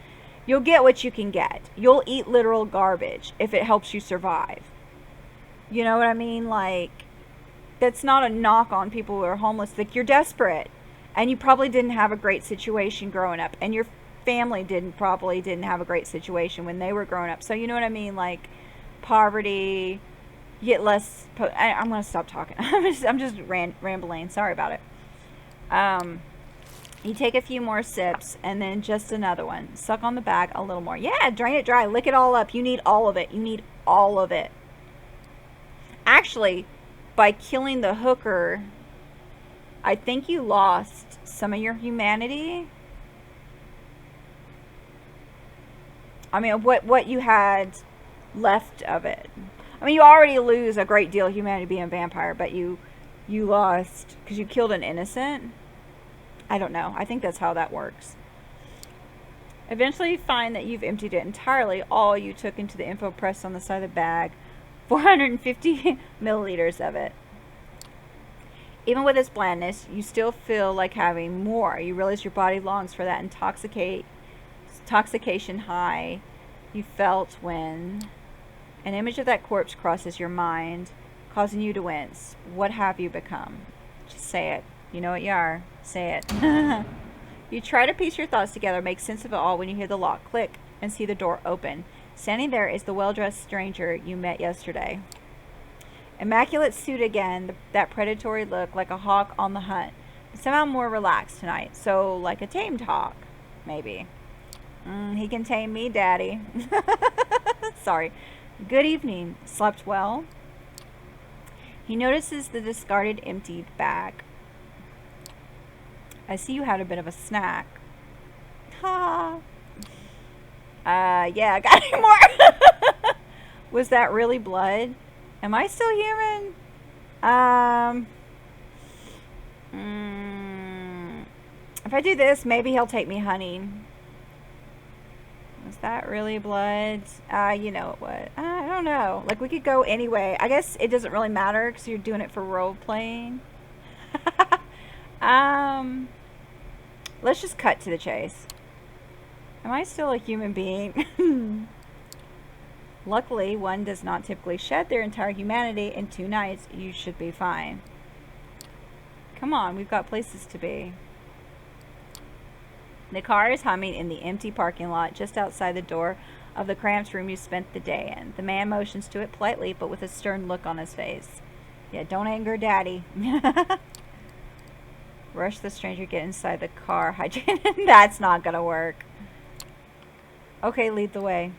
you'll get what you can get. You'll eat literal garbage if it helps you survive. You know what I mean? Like, that's not a knock on people who are homeless. Like, you're desperate, and you probably didn't have a great situation growing up, and your family probably didn't have a great situation when they were growing up. So you know what I mean? Like, poverty, you get less. I'm gonna stop talking. I'm just rambling. Sorry about it. You take a few more sips, and then just another one. Suck on the bag a little more. Yeah, drain it dry. Lick it all up. You need all of it. You need all of it. Actually, by killing the hooker, I think you lost some of your humanity. I mean, what you had left of it. I mean, you already lose a great deal of humanity being a vampire, but you lost because you killed an innocent. I don't know. I think that's how that works. Eventually, you find that you've emptied it entirely. All you took into the info press on the side of the bag, 450 milliliters of it. Even with its blandness, you still feel like having more. You realize your body longs for that intoxication high you felt when an image of that corpse crosses your mind, causing you to wince. What have you become? Just say it. You know what you are. Say it. You try to piece your thoughts together, make sense of it all when you hear the lock click and see the door open. Standing there is the well-dressed stranger you met yesterday. Immaculate suit again, that predatory look, like a hawk on the hunt. But somehow more relaxed tonight, so like a tamed hawk, maybe. He can tame me, Daddy. Sorry. Good evening. Slept well? He notices the discarded, emptied bag. I see you had a bit of a snack. Ha! Yeah, I got any more? Was that really blood? Am I still human? If I do this, maybe he'll take me hunting. Was that really blood? You know it was. I don't know. Like, we could go anyway. I guess it doesn't really matter because you're doing it for role playing. Let's just cut to the chase. Am I still a human being? Luckily, one does not typically shed their entire humanity in 2 nights. You should be fine. Come on, we've got places to be. The car is humming in the empty parking lot just outside the door of the cramped room you spent the day in. The man motions to it politely, but with a stern look on his face. Yeah, don't anger Daddy. Rush the stranger, get inside the car. Hygiene. That's not gonna work. Okay, lead the way.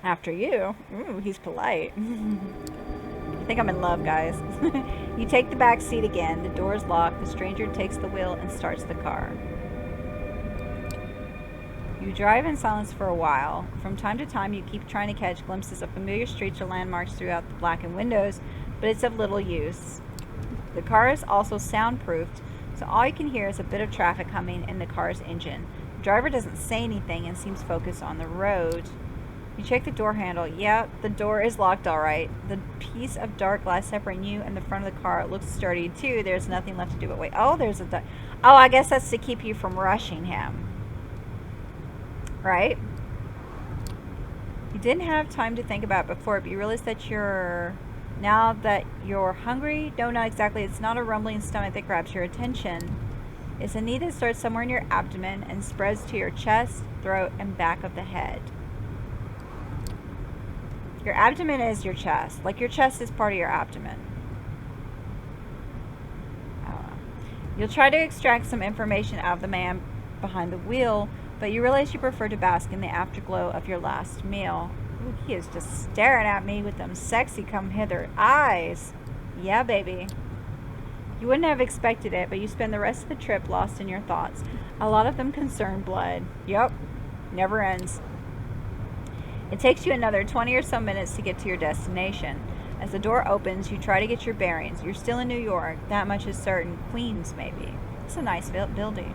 After you. Ooh, he's polite. I think I'm in love, guys. You take the back seat again. The door is locked. The stranger takes the wheel and starts the car. You drive in silence for a while. From time to time, you keep trying to catch glimpses of familiar streets or landmarks throughout the blackened windows, but it's of little use. The car is also soundproofed, so all you can hear is a bit of traffic humming in the car's engine. The driver doesn't say anything and seems focused on the road. You check the door handle. Yeah, the door is locked all right. The piece of dark glass separating you and the front of the car looks sturdy too. There's nothing left to do but wait. Oh, there's a... Oh, I guess that's to keep you from rushing him. Right? You didn't have time to think about it before, but you realize that now that you're hungry, no, not exactly. It's not a rumbling stomach that grabs your attention. It's a knee that starts somewhere in your abdomen and spreads to your chest, throat, and back of the head. Your abdomen is your chest. Like, your chest is part of your abdomen. You'll try to extract some information out of the man behind the wheel, but you realize you prefer to bask in the afterglow of your last meal. Ooh, he is just staring at me with them sexy come-hither eyes. Yeah, baby. You wouldn't have expected it, but you spend the rest of the trip lost in your thoughts. A lot of them concern blood. Yep. Never ends. It takes you another 20 or so minutes to get to your destination. As the door opens, you try to get your bearings. You're still in New York. That much is certain. Queens, maybe. It's a nice building.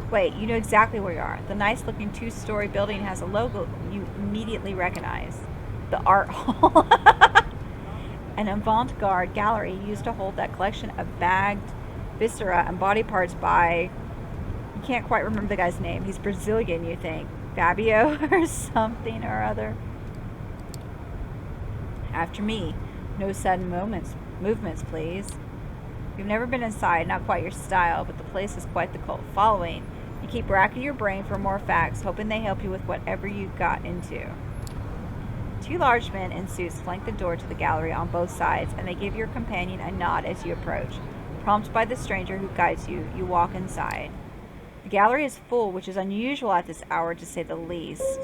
Wait, you know exactly where you are. The nice-looking 2-story building has a logo you immediately recognize. The Art Hall. an avant-garde gallery used to hold that collection of bagged viscera and body parts by, you can't quite remember the guy's name. He's Brazilian, you think. Fabio or something or other. After me. No sudden movements, please. You've never been inside, not quite your style, but the place is quite the cult following. You keep racking your brain for more facts, hoping they help you with whatever you got into. Two large men in suits flank the door to the gallery on both sides, and they give your companion a nod as you approach. Prompted by the stranger who guides you, you walk inside. The gallery is full, which is unusual at this hour, to say the least.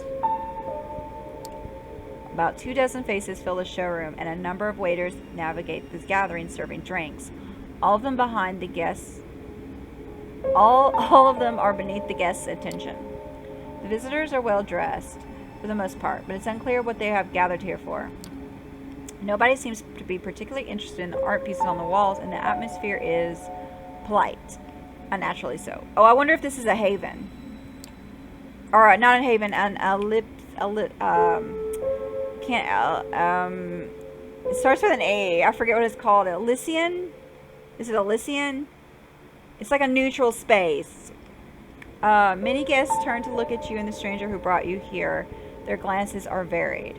About 24 faces fill the showroom, and a number of waiters navigate this gathering serving drinks. All of them behind the guests. All of them are beneath the guests' attention. The visitors are well dressed, for the most part, but it's unclear what they have gathered here for. Nobody seems to be particularly interested in the art pieces on the walls, and the atmosphere is polite. Unnaturally so. Oh, I wonder if this is a haven. Or, not a haven, it starts with an A. I forget what it's called. Elysian? Is it Elysian? It's like a neutral space. Many guests turn to look at you and the stranger who brought you here. Their glances are varied.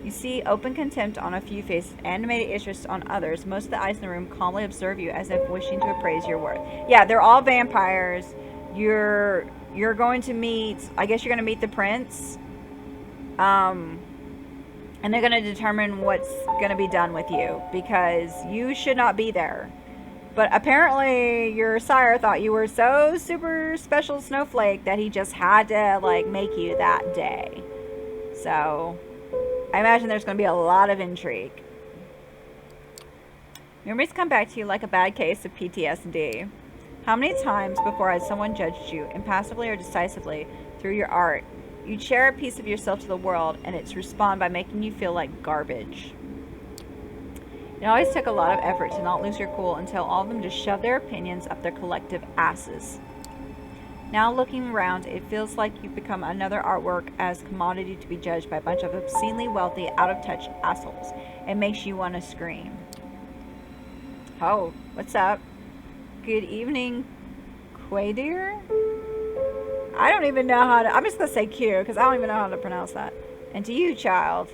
You see open contempt on a few faces, animated interest on others. Most of the eyes in the room calmly observe you as if wishing to appraise your worth. Yeah, they're all vampires. You're going to meet, I guess you're going to meet the prince. And they're going to determine what's going to be done with you, because you should not be there. But apparently your sire thought you were so super special snowflake that he just had to, like, make you that day. So I imagine there's going to be a lot of intrigue. Memories come back to you like a bad case of PTSD. How many times before has someone judged you, impassively or decisively, through your art? You share a piece of yourself to the world, and it's respond by making you feel like garbage. It always took a lot of effort to not lose your cool until all of them just shoved their opinions up their collective asses. Now looking around, it feels like you've become another artwork as commodity to be judged by a bunch of obscenely wealthy, out-of-touch assholes. It makes you want to scream. Oh, what's up? Good evening, Quadir? I don't even know how to... I'm just going to say Q, because I don't even know how to pronounce that. And to you, child.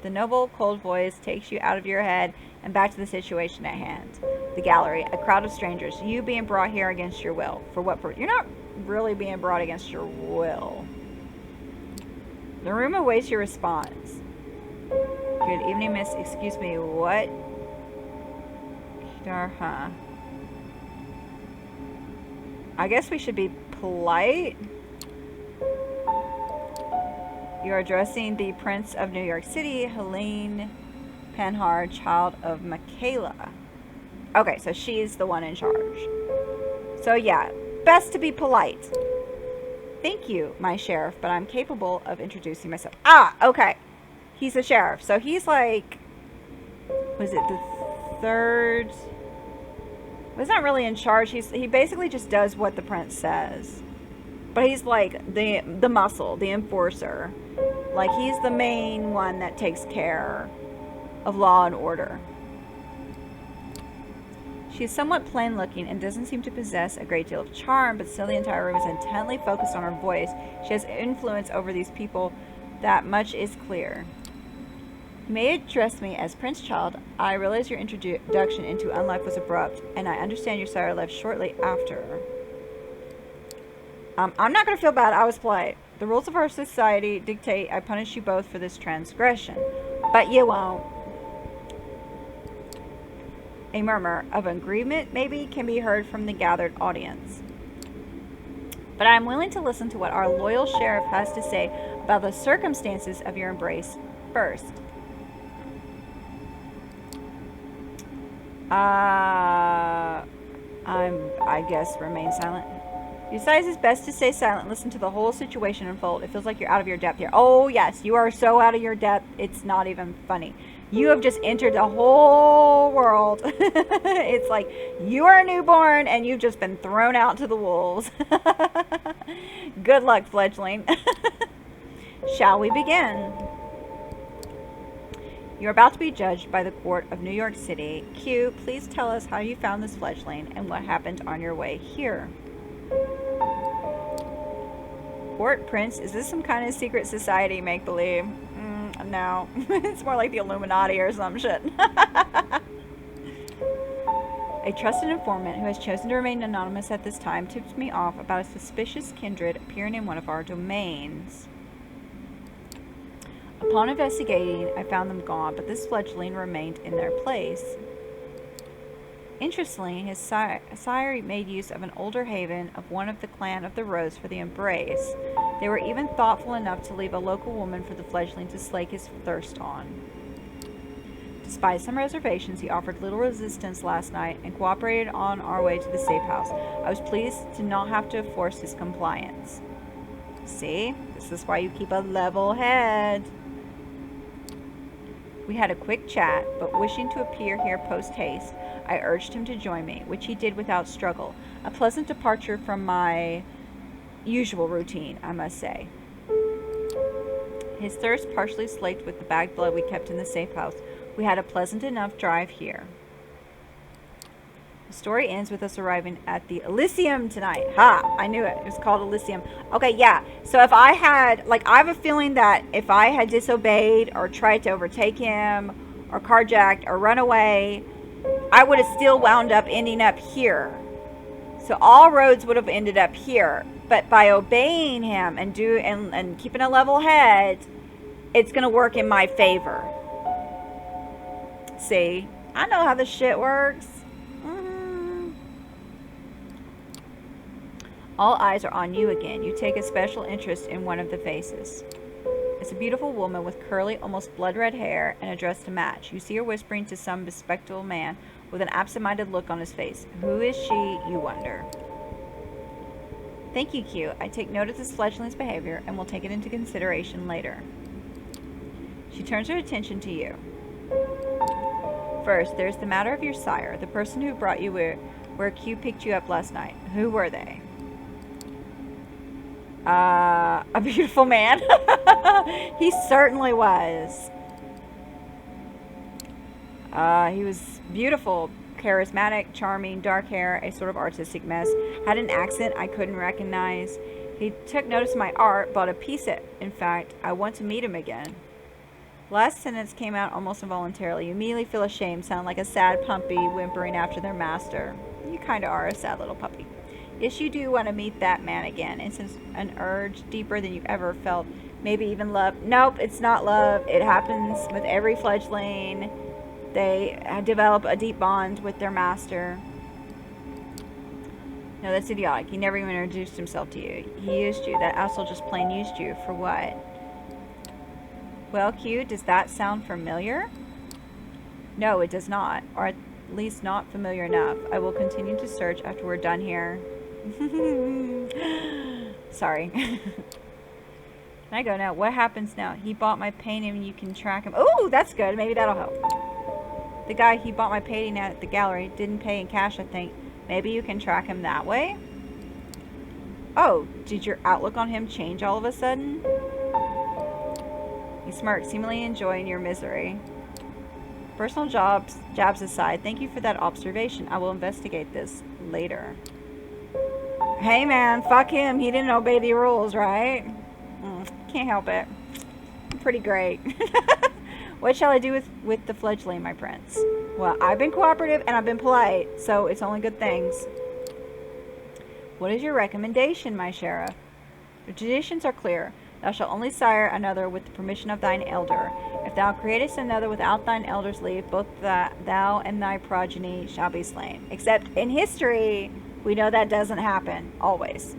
The noble, cold voice takes you out of your head and back to the situation at hand. The gallery, a crowd of strangers. You being brought here against your will. For what purpose? You're not really being brought against your will. The room awaits your response. Good evening, miss. Excuse me, what? I guess we should be polite. You are addressing the Prince of New York City, Helene Panhard, child of Michaela. Okay, so she's the one in charge. So yeah, best to be polite. Thank you, my sheriff, but I'm capable of introducing myself. Ah, okay. He's a sheriff. So he's like, was it the third? Well, he's not really in charge. He basically just does what the prince says. But he's like the muscle, the enforcer. Like, he's the main one that takes care of law and order. She is somewhat plain looking and doesn't seem to possess a great deal of charm, but still the entire room is intently focused on her voice. She has influence over these people. That much is clear. You may address me as Prince Child. I realize your introduction into unlife was abrupt, and I understand your sire left shortly after. I'm not going to feel bad. I was polite. The rules of our society dictate I punish you both for this transgression. But you won't. A murmur of agreement, maybe, can be heard from the gathered audience. But I'm willing to listen to what our loyal sheriff has to say about the circumstances of your embrace first. I guess remain silent. Besides, it's best to stay silent. Listen to the whole situation unfold. It feels like you're out of your depth here. Oh, yes, you are so out of your depth. It's not even funny. You have just entered the whole world. It's like you are a newborn and you've just been thrown out to the wolves. Good luck, fledgling. Shall we begin? You're about to be judged by the court of New York City. Q, please tell us how you found this fledgling and what happened on your way here. Court Prince, is this some kind of secret society make-believe? No. It's more like the Illuminati or some shit. A trusted informant who has chosen to remain anonymous at this time tipped me off about a suspicious kindred appearing in one of our domains. Upon investigating, I found them gone, but this fledgling remained in their place. Interestingly, his sire made use of an older haven of one of the clan of the Rose for the embrace. They were even thoughtful enough to leave a local woman for the fledgling to slake his thirst on. Despite some reservations, he offered little resistance last night and cooperated on our way to the safe house. I was pleased to not have to force his compliance. See? This is why you keep a level head. We had a quick chat, but wishing to appear here post-haste, I urged him to join me, which he did without struggle. A pleasant departure from my usual routine, I must say. His thirst partially slaked with the bagged blood we kept in the safe house, we had a pleasant enough drive here. The story ends with us arriving at the Elysium tonight. Ha! I knew it. It was called Elysium. Okay, yeah. So if I had, I have a feeling that if I had disobeyed or tried to overtake him or carjacked or run away, I would have still wound up ending up here. So all roads would have ended up here. But by obeying him and keeping a level head, it's going to work in my favor. See? I know how this shit works. All eyes are on you again. You take a special interest in one of the faces. It's a beautiful woman with curly, almost blood-red hair and a dress to match. You see her whispering to some bespectacled man with an absent-minded look on his face. Who is she, you wonder? Thank you, Q. I take note of this fledgling's behavior and will take it into consideration later. She turns her attention to you. First, there's the matter of your sire, the person who brought you where Q picked you up last night. Who were they? A beautiful man. He certainly was. He was beautiful, charismatic, charming, dark hair, a sort of artistic mess. Had an accent I couldn't recognize. He took notice of my art, bought a piece of it. In fact, I want to meet him again. Last sentence came out almost involuntarily. You immediately feel ashamed, sound like a sad puppy whimpering after their master. You kind of are a sad little puppy. Yes, you do want to meet that man again. It's an urge deeper than you've ever felt. Maybe even love. Nope, it's not love. It happens with every fledgling. They develop a deep bond with their master. No, that's idiotic. He never even introduced himself to you. He used you. That asshole just plain used you. For what? Well, Q, does that sound familiar? No, it does not. Or at least not familiar enough. I will continue to search after we're done here. Sorry. Can I go now? What happens now? He bought my painting and you can track him. Oh, that's good. Maybe that'll help. The guy he bought my painting at the gallery didn't pay in cash, I think. Maybe you can track him that way? Oh, did your outlook on him change all of a sudden? He smirked, seemingly enjoying your misery. Personal jabs aside, thank you for that observation. I will investigate this later. Hey man, fuck him. He didn't obey the rules, right? Can't help it. Pretty great. What shall I do with the fledgling, my prince? Well, I've been cooperative and I've been polite, so it's only good things. What is your recommendation, my sheriff? The traditions are clear. Thou shalt only sire another with the permission of thine elder. If thou createst another without thine elder's leave, both thou and thy progeny shall be slain. Except in history, we know that doesn't happen, always.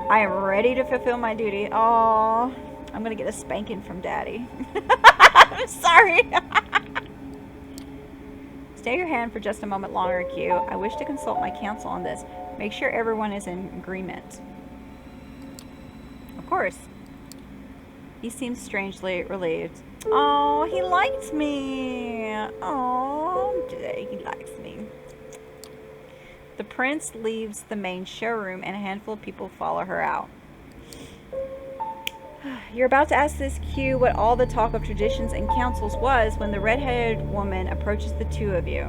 I am ready to fulfill my duty. Oh, I'm going to get a spanking from Daddy. I'm sorry. Stay your hand for just a moment longer, Q. I wish to consult my counsel on this. Make sure everyone is in agreement. Of course. He seems strangely relieved. Oh, he liked me. Oh, he likes me. The prince leaves the main showroom and a handful of people follow her out. You're about to ask this Q what all the talk of traditions and councils was when the red-headed woman approaches the two of you.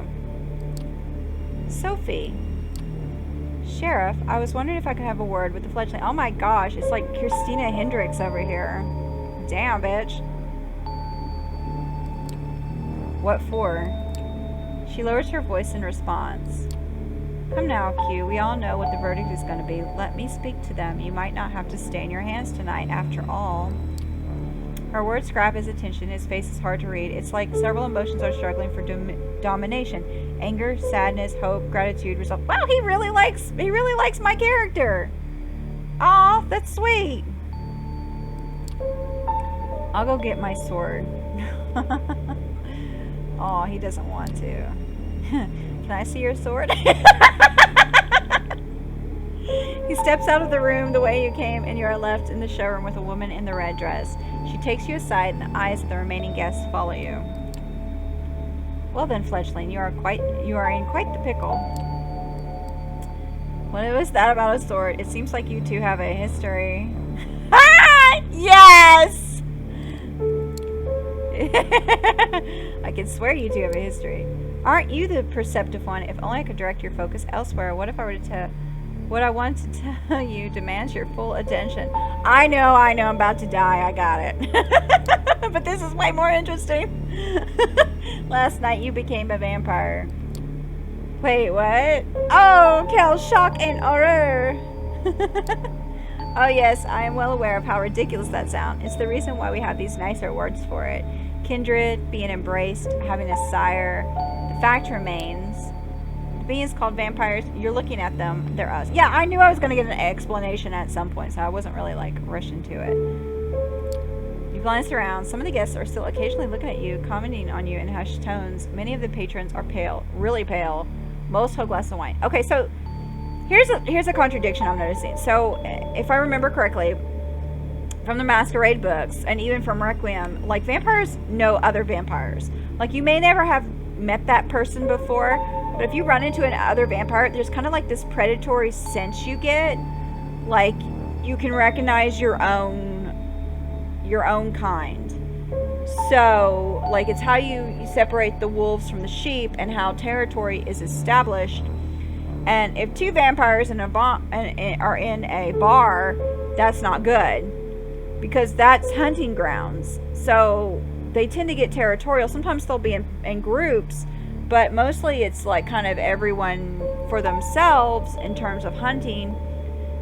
Sophie. Sheriff, I was wondering if I could have a word with the fledgling. Oh my gosh, it's like Christina Hendricks over here. Damn, bitch. What for? She lowers her voice in response. Come now, Q. We all know what the verdict is going to be. Let me speak to them. You might not have to stain your hands tonight, after all. Her words grab his attention. His face is hard to read. It's like several emotions are struggling for domination. Anger, sadness, hope, gratitude, resolve. Wow, he really likes my character. Aw, that's sweet. I'll go get my sword. Aw, he doesn't want to. Can I see your sword? He steps out of the room the way you came, and you are left in the showroom with a woman in the red dress. She takes you aside, and the eyes of the remaining guests follow you. Well then, fledgling, you are in quite the pickle. What was that about a sword? It seems like you two have a history. Ah! Yes! I can swear you two have a history. Aren't you the perceptive one? If only I could direct your focus elsewhere. What if I were to tell... What I want to tell you demands your full attention. I know, I'm about to die. I got it. But this is way more interesting. Last night you became a vampire. Wait, what? Oh, quel shock and horror. Oh yes, I am well aware of how ridiculous that sounds. It's the reason why we have these nicer words for it. Kindred, being embraced, having a sire. The fact remains... beings called vampires, you're looking at them, they're us. Yeah, I knew I was going to get an explanation at some point, so I wasn't really like rushing to it. You glanced around. Some of the guests are still occasionally looking at you, commenting on you in hushed tones. Many of the patrons are pale, really pale. Most hold glass of wine. Okay, so here's a contradiction I'm noticing. So if I remember correctly, from the Masquerade books and even from Requiem, like vampires know other vampires. Like you may never have met that person before, but if you run into another vampire, there's kind of like this predatory sense you get. Like you can recognize your own kind. So like it's how you separate the wolves from the sheep and how territory is established. And if two vampires are in a bar, that's not good because that's hunting grounds. So they tend to get territorial. Sometimes they'll be in groups, but mostly it's like kind of everyone for themselves in terms of hunting.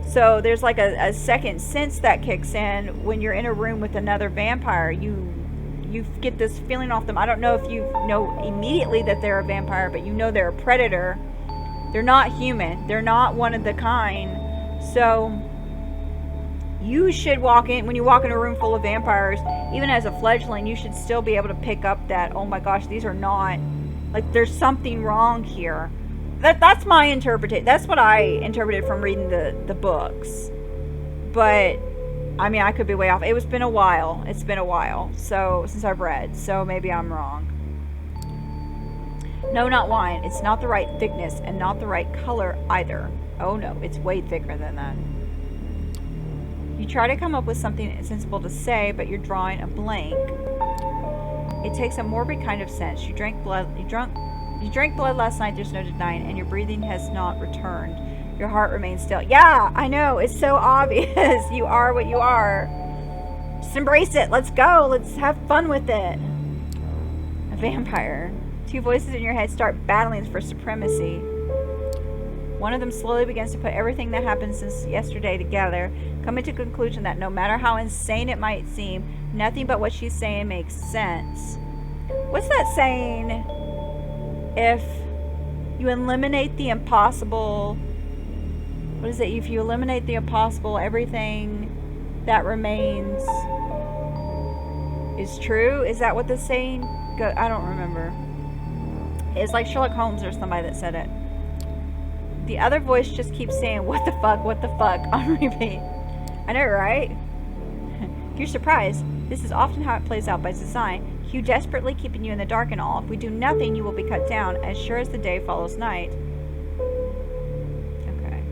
So there's like a second sense that kicks in when you're in a room with another vampire. You get this feeling off them. I don't know if you know immediately that they're a vampire, but you know they're a predator. They're not human. They're not one of the kind. So you should when you walk in a room full of vampires, even as a fledgling, you should still be able to pick up that, oh my gosh, these are not, like there's something wrong here. That's my interpretation. That's what I interpreted from reading the books. But I mean, I could be way off. It's been a while. It's been a while. So since I've read, so maybe I'm wrong. No, not wine. It's not the right thickness and not the right color either. Oh no, it's way thicker than that. You try to come up with something sensible to say, but you're drawing a blank. It takes a morbid kind of sense. You drank blood last night, there's no denying, and your breathing has not returned. Your heart remains still. Yeah, I know, it's so obvious. You are what you are. Just embrace it. Let's go. Let's have fun with it. A vampire. Two voices in your head start battling for supremacy. One of them slowly begins to put everything that happened since yesterday together, coming to the conclusion that no matter how insane it might seem, nothing but what she's saying makes sense. What's that saying? If you eliminate the impossible, what is it? If you eliminate the impossible, everything that remains is true? Is that what the saying goes? I don't remember. It's like Sherlock Holmes or somebody that said it. The other voice just keeps saying, what the fuck, on repeat. I know, right? You're surprised. This is often how it plays out by design. Hugh desperately keeping you in the dark and all. If we do nothing, you will be cut down, as sure as the day follows night. Okay.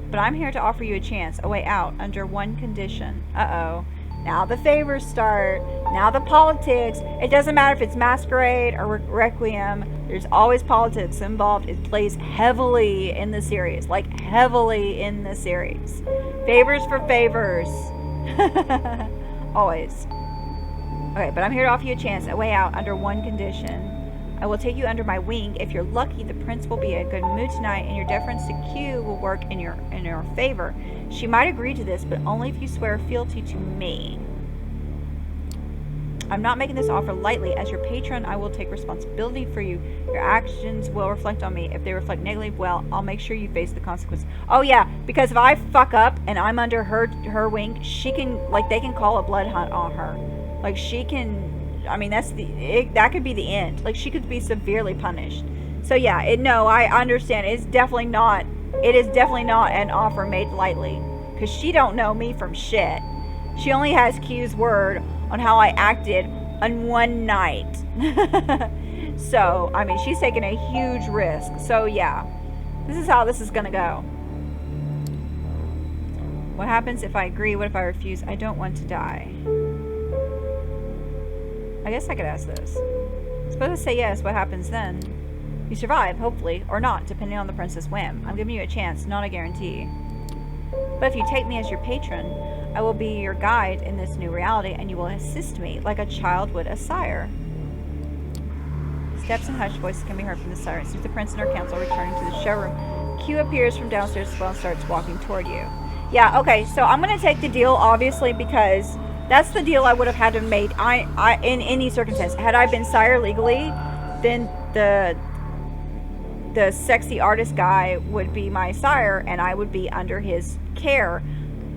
But I'm here to offer you a chance, a way out, under one condition. Uh-oh. Now the favors start. Now the politics. It doesn't matter if it's Masquerade or Requiem. There's always politics involved. It plays heavily in the series. Like, heavily in the series. Favors for favors. Always. Okay, but I'm here to offer you a chance, a way out, under one condition. I will take you under my wing. If you're lucky, the prince will be in a good mood tonight, and your deference to Q will work in your favor. She might agree to this, but only if you swear fealty to me. I'm not making this offer lightly. As your patron, I will take responsibility for you. Your actions will reflect on me. If they reflect negatively, well, I'll make sure you face the consequences. Oh yeah, because if I fuck up and I'm under her wing, she can, like, they can call a blood hunt on her. Like, she can, I mean, that could be the end. Like, she could be severely punished. So yeah, no, I understand. It is definitely not an offer made lightly, because she don't know me from shit. She only has Q's word on how I acted on one night. So, I mean, she's taking a huge risk. So yeah, this is how this is gonna go. What happens if I agree? What if I refuse? I don't want to die. I guess I could ask this. Suppose I say yes, what happens then? You survive, hopefully, or not, depending on the prince's whim. I'm giving you a chance, not a guarantee. But if you take me as your patron, I will be your guide in this new reality, and you will assist me like a child would a sire. Steps and hushed voices can be heard from the sire. Sees the prince and her council returning to the showroom. Q appears from downstairs as well and starts walking toward you. Yeah, okay, so I'm going to take the deal, obviously, because that's the deal I would have had to have made in any circumstance. Had I been sire legally, then the sexy artist guy would be my sire, and I would be under his care.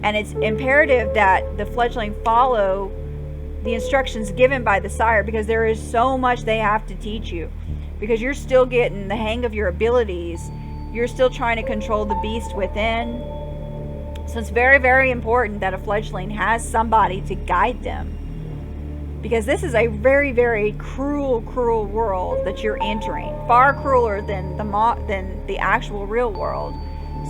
And it's imperative that the fledgling follow the instructions given by the sire, because there is so much they have to teach you. Because you're still getting the hang of your abilities. You're still trying to control the beast within. So it's very, very important that a fledgling has somebody to guide them. Because this is a very, very cruel, cruel world that you're entering. Far crueler than the actual real world.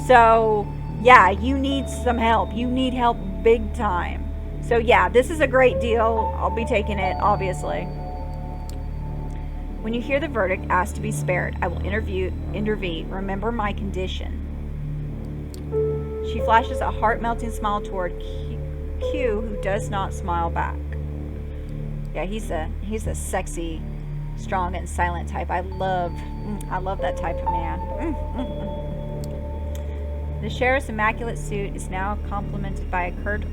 So yeah, you need some help. You need help big time. So yeah, this is a great deal. I'll be taking it, obviously. When you hear the verdict, ask to be spared. I will intervene. Remember my condition. She flashes a heart-melting smile toward Q, who does not smile back. Yeah, he's a sexy, strong, and silent type. I love that type of man. The sheriff's immaculate suit is now complemented by a curved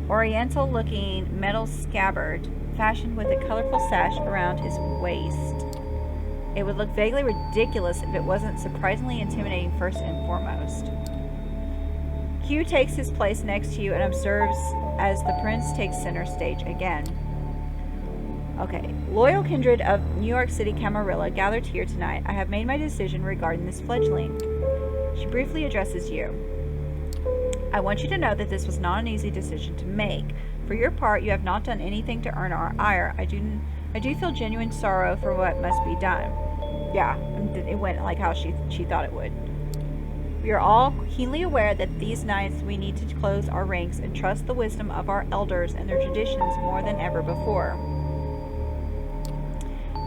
oriental-looking metal scabbard fashioned with a colorful sash around his waist. It would look vaguely ridiculous if it wasn't surprisingly intimidating first and foremost. Q takes his place next to you and observes as the prince takes center stage again. Okay, loyal kindred of New York City Camarilla gathered here tonight. I have made my decision regarding this fledgling. She briefly addresses you. I want you to know that this was not an easy decision to make. For your part, you have not done anything to earn our ire. I do feel genuine sorrow for what must be done. Yeah, it went like how she thought it would. We are all keenly aware that these nights we need to close our ranks and trust the wisdom of our elders and their traditions more than ever before.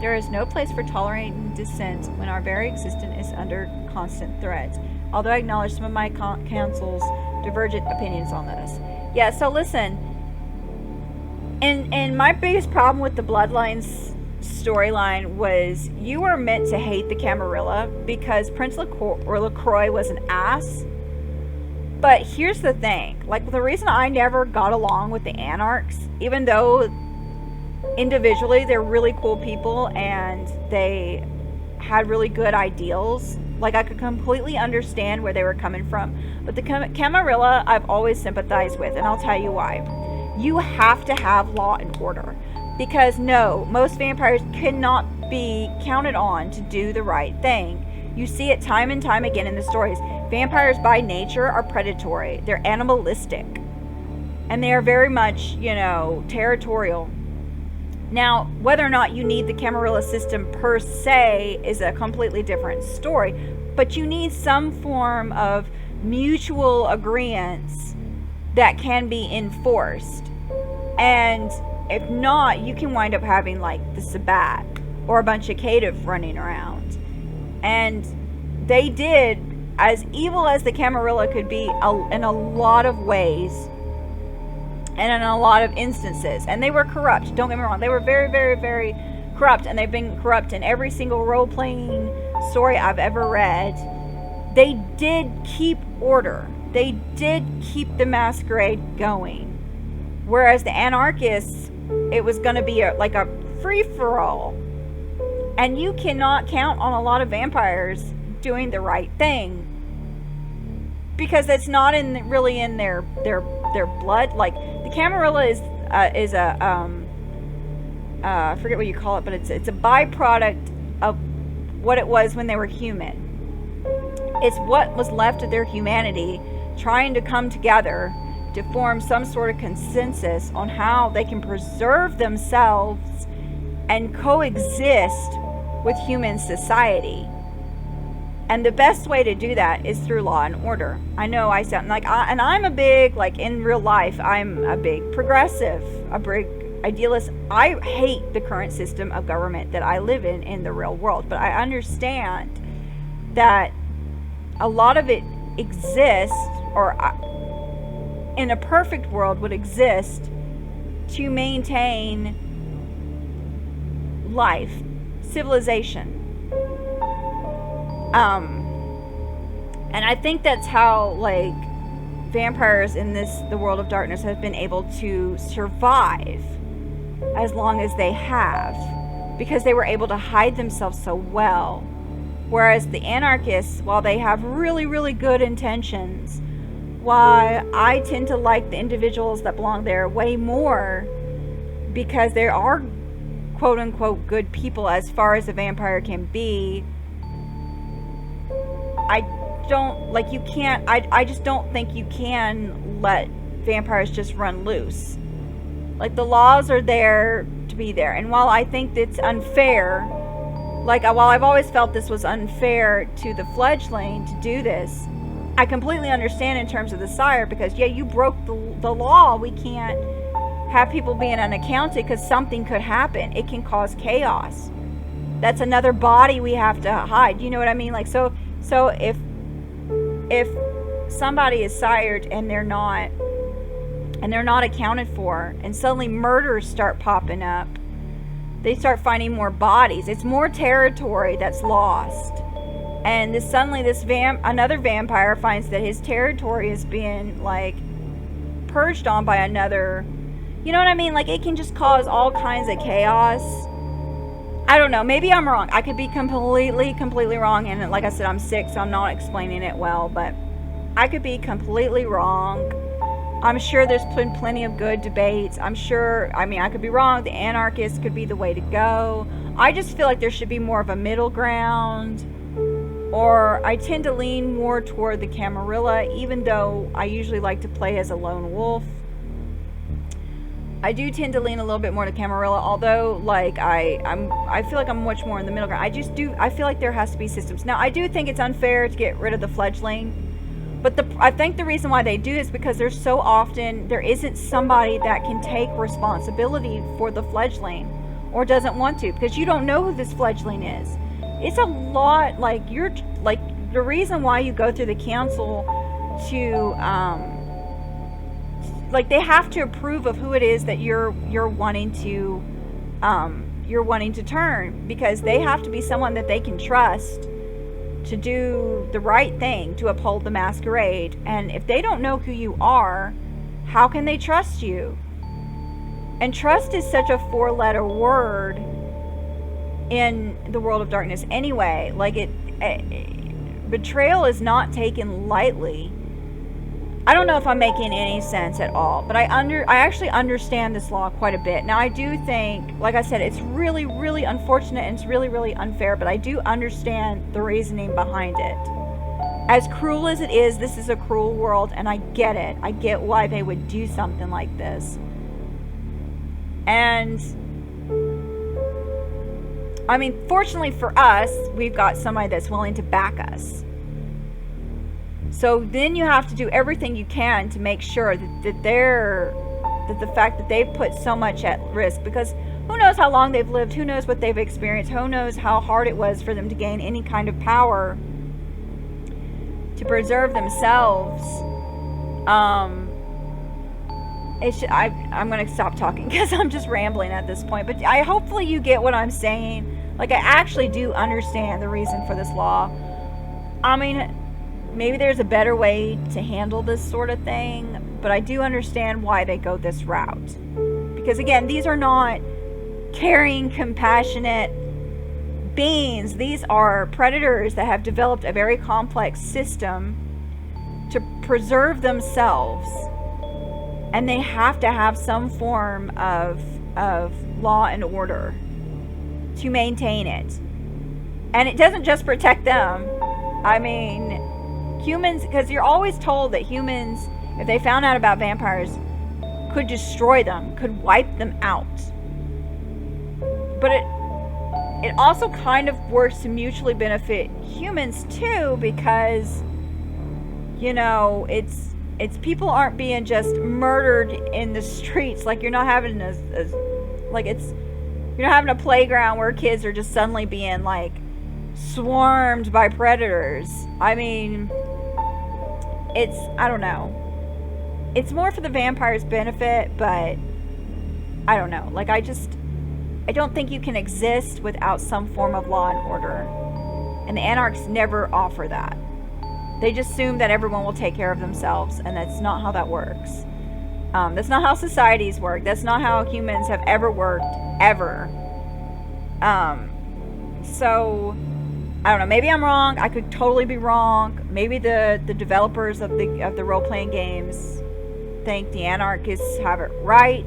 There is no place for tolerating dissent when our very existence is under constant threat, although I acknowledge some of my counsel's divergent opinions on this. Yeah, so listen, and my biggest problem with the Bloodlines storyline was you were meant to hate the Camarilla because Prince LaCroix was an ass. But here's the thing, like, the reason I never got along with the Anarchs, even though individually they're really cool people and they had really good ideals, like, I could completely understand where they were coming from, but the Camarilla I've always sympathized with, and I'll tell you why. You have to have law and order, because no, most vampires cannot be counted on to do the right thing. You see it time and time again in the stories. Vampires by nature are predatory. They're animalistic. And they are very much, you know, territorial. Now, whether or not you need the Camarilla system per se is a completely different story. But you need some form of mutual agreements that can be enforced. And if not, you can wind up having like the Sabbat or a bunch of Caitiff running around. And they did, as evil as the Camarilla could be in a lot of ways and in a lot of instances. And they were corrupt, don't get me wrong. They were very, very, very corrupt, and they've been corrupt in every single role-playing story I've ever read. They did keep order. They did keep the Masquerade going. Whereas the anarchists, it was going to be like a free-for-all. And you cannot count on a lot of vampires doing the right thing, because that's not really in their blood. Like the Camarilla is a I forget what you call it, but it's a byproduct of what it was when they were human. It's what was left of their humanity trying to come together to form some sort of consensus on how they can preserve themselves and coexist with human society. And the best way to do that is through law and order. I know I sound like, and I'm a big, like in real life, I'm a big progressive, a big idealist. I hate the current system of government that I live in the real world. But I understand that a lot of it exists, or in a perfect world would exist, to maintain life, civilization. And I think that's how, like, vampires in the world of darkness have been able to survive as long as they have, because they were able to hide themselves so well. Whereas the anarchists, while they have really, really good intentions, why I tend to like the individuals that belong there way more, because they are quote-unquote good people as far as a vampire can be. I just don't think you can let vampires just run loose. Like, the laws are there to be there. And while I think it's unfair, like, while I've always felt this was unfair to the fledgling to do this, I completely understand in terms of the sire, because, yeah, you broke the law. We can't have people being unaccounted, because something could happen. It can cause chaos. That's another body we have to hide. You know what I mean? Like, so if somebody is sired and they're not accounted for, and suddenly murders start popping up, they start finding more bodies. It's more territory that's lost. And another vampire finds that his territory is being, like, purged on by another. You know what I mean? Like, it can just cause all kinds of chaos. I don't know. Maybe I'm wrong. I could be completely wrong. And like I said, I'm sick, so I'm not explaining it well. But I could be completely wrong. I'm sure there's been plenty of good debates. I could be wrong. The anarchists could be the way to go. I just feel like there should be more of a middle ground. Or I tend to lean more toward the Camarilla, even though I usually like to play as a lone wolf. I do tend to lean a little bit more to Camarilla, although, like, I feel like I'm much more in the middle ground. I feel like there has to be systems. Now, I do think it's unfair to get rid of the fledgling, but I think the reason why they do is because there isn't somebody that can take responsibility for the fledgling, or doesn't want to, because you don't know who this fledgling is. It's a lot, like, the reason why you go through the council to, like, they have to approve of who it is that you're wanting to turn, because they have to be someone that they can trust to do the right thing, to uphold the masquerade. And if they don't know who you are, how can they trust you? And trust is such a 4-letter word in the world of darkness anyway. Like, betrayal is not taken lightly. I don't know if I'm making any sense at all, but I actually understand this law quite a bit. Now, I do think, like I said, it's really, really unfortunate, and it's really, really unfair, but I do understand the reasoning behind it. As cruel as it is, this is a cruel world, and I get it. I get why they would do something like this. And I mean, fortunately for us, we've got somebody that's willing to back us. So then you have to do everything you can to make sure that the fact that they've put so much at risk, because who knows how long they've lived, who knows what they've experienced, who knows how hard it was for them to gain any kind of power to preserve themselves. I'm going to stop talking because I'm just rambling at this point. But hopefully you get what I'm saying. Like, I actually do understand the reason for this law. I mean, maybe there's a better way to handle this sort of thing, but I do understand why they go this route. Because again, these are not caring, compassionate beings. These are predators that have developed a very complex system to preserve themselves. And they have to have some form of law and order to maintain it. And it doesn't just protect them. I mean, humans, because you're always told that humans, if they found out about vampires, could destroy them, could wipe them out. But it also kind of works to mutually benefit humans too, because, you know, it's people aren't being just murdered in the streets. Like, you're not having you're not having a playground where kids are just suddenly being like swarmed by predators. I mean, I don't know. It's more for the vampire's benefit, but I don't know. Like, I don't think you can exist without some form of law and order. And the anarchs never offer that. They just assume that everyone will take care of themselves, and that's not how that works. That's not how societies work. That's not how humans have ever worked, ever. So, I don't know. Maybe I'm wrong. I could totally be wrong. Maybe the developers of the role-playing games think the anarchists have it right.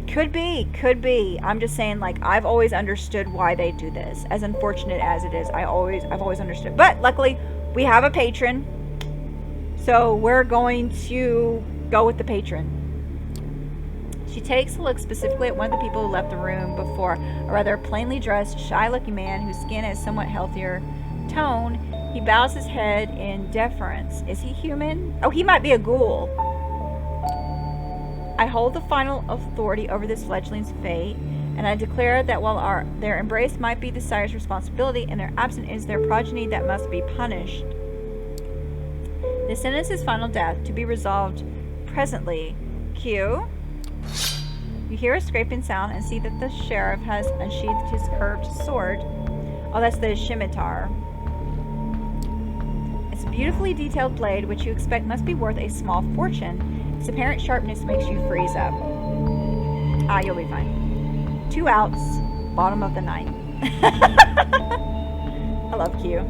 Could be. I'm just saying, like, I've always understood why they do this. As unfortunate as it is, I've always understood. But luckily, we have a patron, so we're going to go with the patron. She takes a look specifically at one of the people who left the room before, a rather plainly dressed, shy-looking man whose skin has somewhat healthier tone. He bows his head in deference. Is he human? Oh, he might be a ghoul. I hold the final authority over this fledgling's fate, and I declare that while their embrace might be the sire's responsibility, and their absence is their progeny that must be punished. The sentence is final death, to be resolved presently. Q. You hear a scraping sound and see that the sheriff has unsheathed his curved sword. Oh, that's the scimitar. It's a beautifully detailed blade, which you expect must be worth a small fortune. Its apparent sharpness makes you freeze up. You'll be fine. 2 outs, bottom of the ninth. I love Q.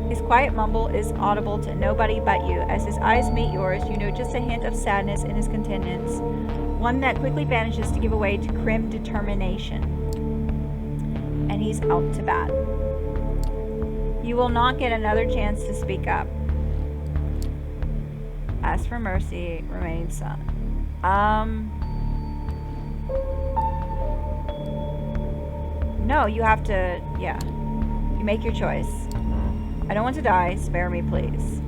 His quiet mumble is audible to nobody but you. As his eyes meet yours, you know just a hint of sadness in his countenance, one that quickly vanishes to give way to grim determination. And he's out to bat. You will not get another chance to speak up. Ask for mercy, remain silent. No, you have to, yeah. You make your choice. I don't want to die, spare me, please.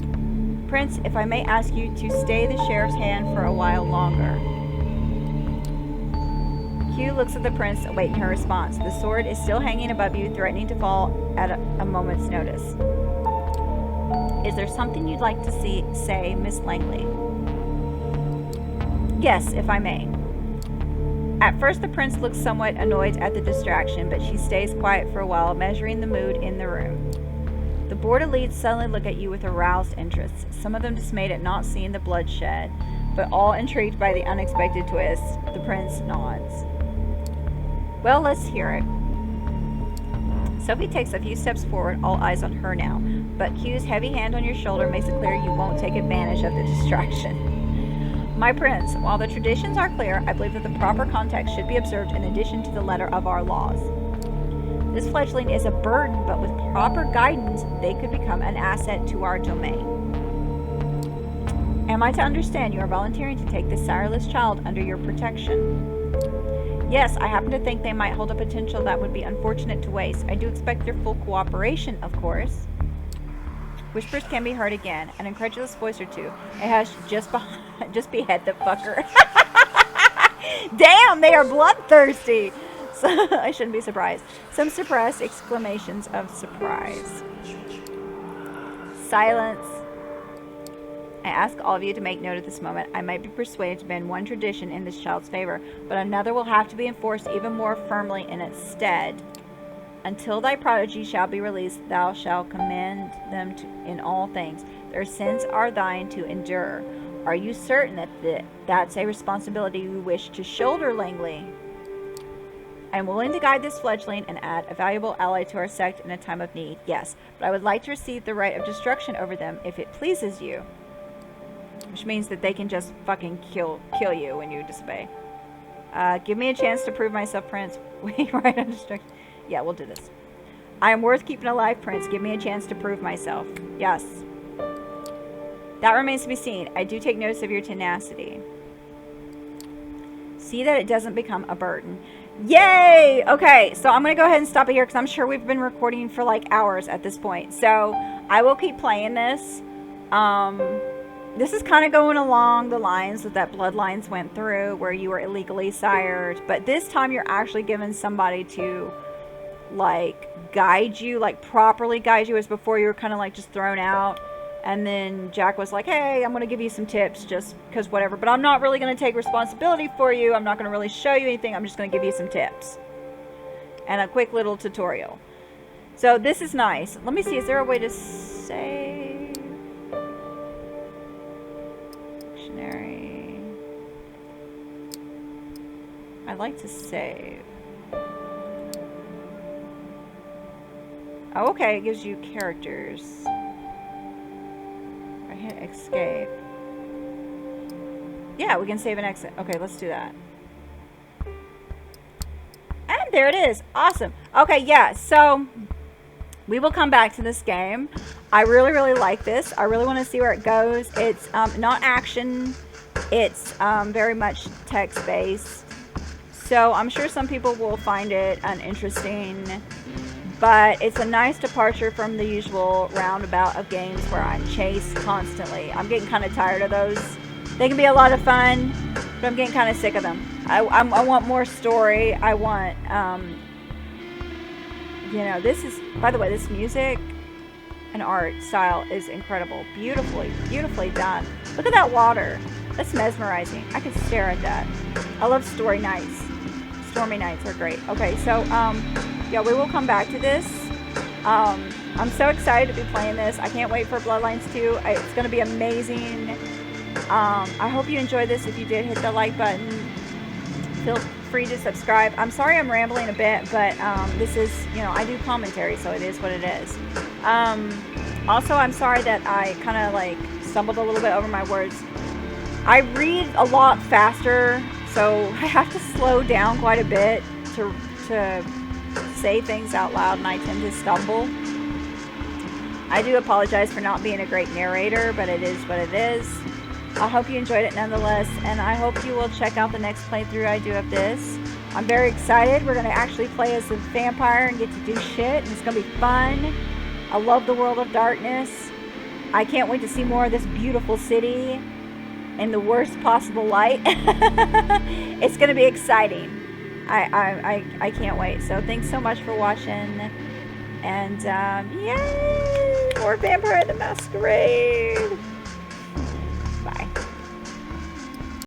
Prince, if I may ask you to stay the sheriff's hand for a while longer. Q looks at the prince, awaiting her response. The sword is still hanging above you, threatening to fall at a moment's notice. Is there something you'd like to say, Miss Langley? Yes, if I may. At first, the prince looks somewhat annoyed at the distraction, but she stays quiet for a while, measuring the mood in the room. The board elites suddenly look at you with aroused interest, some of them dismayed at not seeing the bloodshed, but all intrigued by the unexpected twist. The prince nods. Well, let's hear it. Sophie takes a few steps forward, all eyes on her now, but Q's heavy hand on your shoulder makes it clear you won't take advantage of the distraction. My prince, while the traditions are clear, I believe that the proper context should be observed in addition to the letter of our laws. This fledgling is a burden, but with proper guidance, they could become an asset to our domain. Am I to understand you are volunteering to take this sireless child under your protection? Yes, I happen to think they might hold a potential that would be unfortunate to waste. I do expect your full cooperation, of course. Whispers can be heard again. An incredulous voice or two. A hush just behead the fucker. Damn, they are bloodthirsty. So, I shouldn't be surprised. Some suppressed exclamations of surprise. Silence. I ask all of you to make note at this moment. I might be persuaded to bend one tradition in this child's favor, but another will have to be enforced even more firmly in its stead. Until thy prodigy shall be released, thou shalt commend them in all things. Their sins are thine to endure. Are you certain that that's a responsibility you wish to shoulder, Langley? I am willing to guide this fledgling and add a valuable ally to our sect in a time of need. Yes, but I would like to receive the right of destruction over them if it pleases you. Which means that they can just fucking kill you when you disobey. Give me a chance to prove myself, Prince. Wait, right on destruction. Yeah, we'll do this. I am worth keeping alive, Prince. Give me a chance to prove myself. Yes. That remains to be seen. I do take notice of your tenacity. See that it doesn't become a burden. Yay! Okay, so I'm going to go ahead and stop it here because I'm sure we've been recording for like hours at this point. So I will keep playing this. This is kind of going along the lines that Bloodlines went through where you were illegally sired. But this time you're actually given somebody to like guide you, like properly guide you, as before you were kind of like just thrown out. And then Jack was like, hey, I'm going to give you some tips just because whatever. But I'm not really going to take responsibility for you. I'm not going to really show you anything. I'm just going to give you some tips. And a quick little tutorial. So this is nice. Let me see. Is there a way to save? Dictionary. I'd like to save. Oh, okay. It gives you characters. Hit escape. Yeah, we can save and exit. Okay, let's do that. And there it is. Awesome. Okay, yeah, so we will come back to this game. I really, really like this. I really want to see where it goes. It's not action. It's very much text-based. So I'm sure some people will find it uninteresting. But it's a nice departure from the usual roundabout of games where I'm chased constantly. I'm getting kind of tired of those. They can be a lot of fun, but I'm getting kind of sick of them. I want more story. I want, you know, this is, by the way, this music and art style is incredible. Beautifully, beautifully done. Look at that water. That's mesmerizing. I could stare at that. I love story nights. Stormy nights are great. Okay, so, yeah, we will come back to this. I'm so excited to be playing this. I can't wait for Bloodlines 2. It's going to be amazing. I hope you enjoyed this. If you did, hit the like button. Feel free to subscribe. I'm sorry I'm rambling a bit, but this is, you know, I do commentary, so it is what it is. Also, I'm sorry that I kind of like stumbled a little bit over my words. I read a lot faster, so I have to slow down quite a bit to say things out loud, and I tend to stumble. I do apologize for not being a great narrator, but it is what it is. I hope you enjoyed it nonetheless, and I hope you will check out the next playthrough I do of this. I'm very excited. We're going to actually play as a vampire and get to do shit, and it's going to be fun. I love the world of darkness. I can't wait to see more of this beautiful city in the worst possible light. It's going to be exciting. I can't wait. So thanks so much for watching. And yay! More Vampire the Masquerade!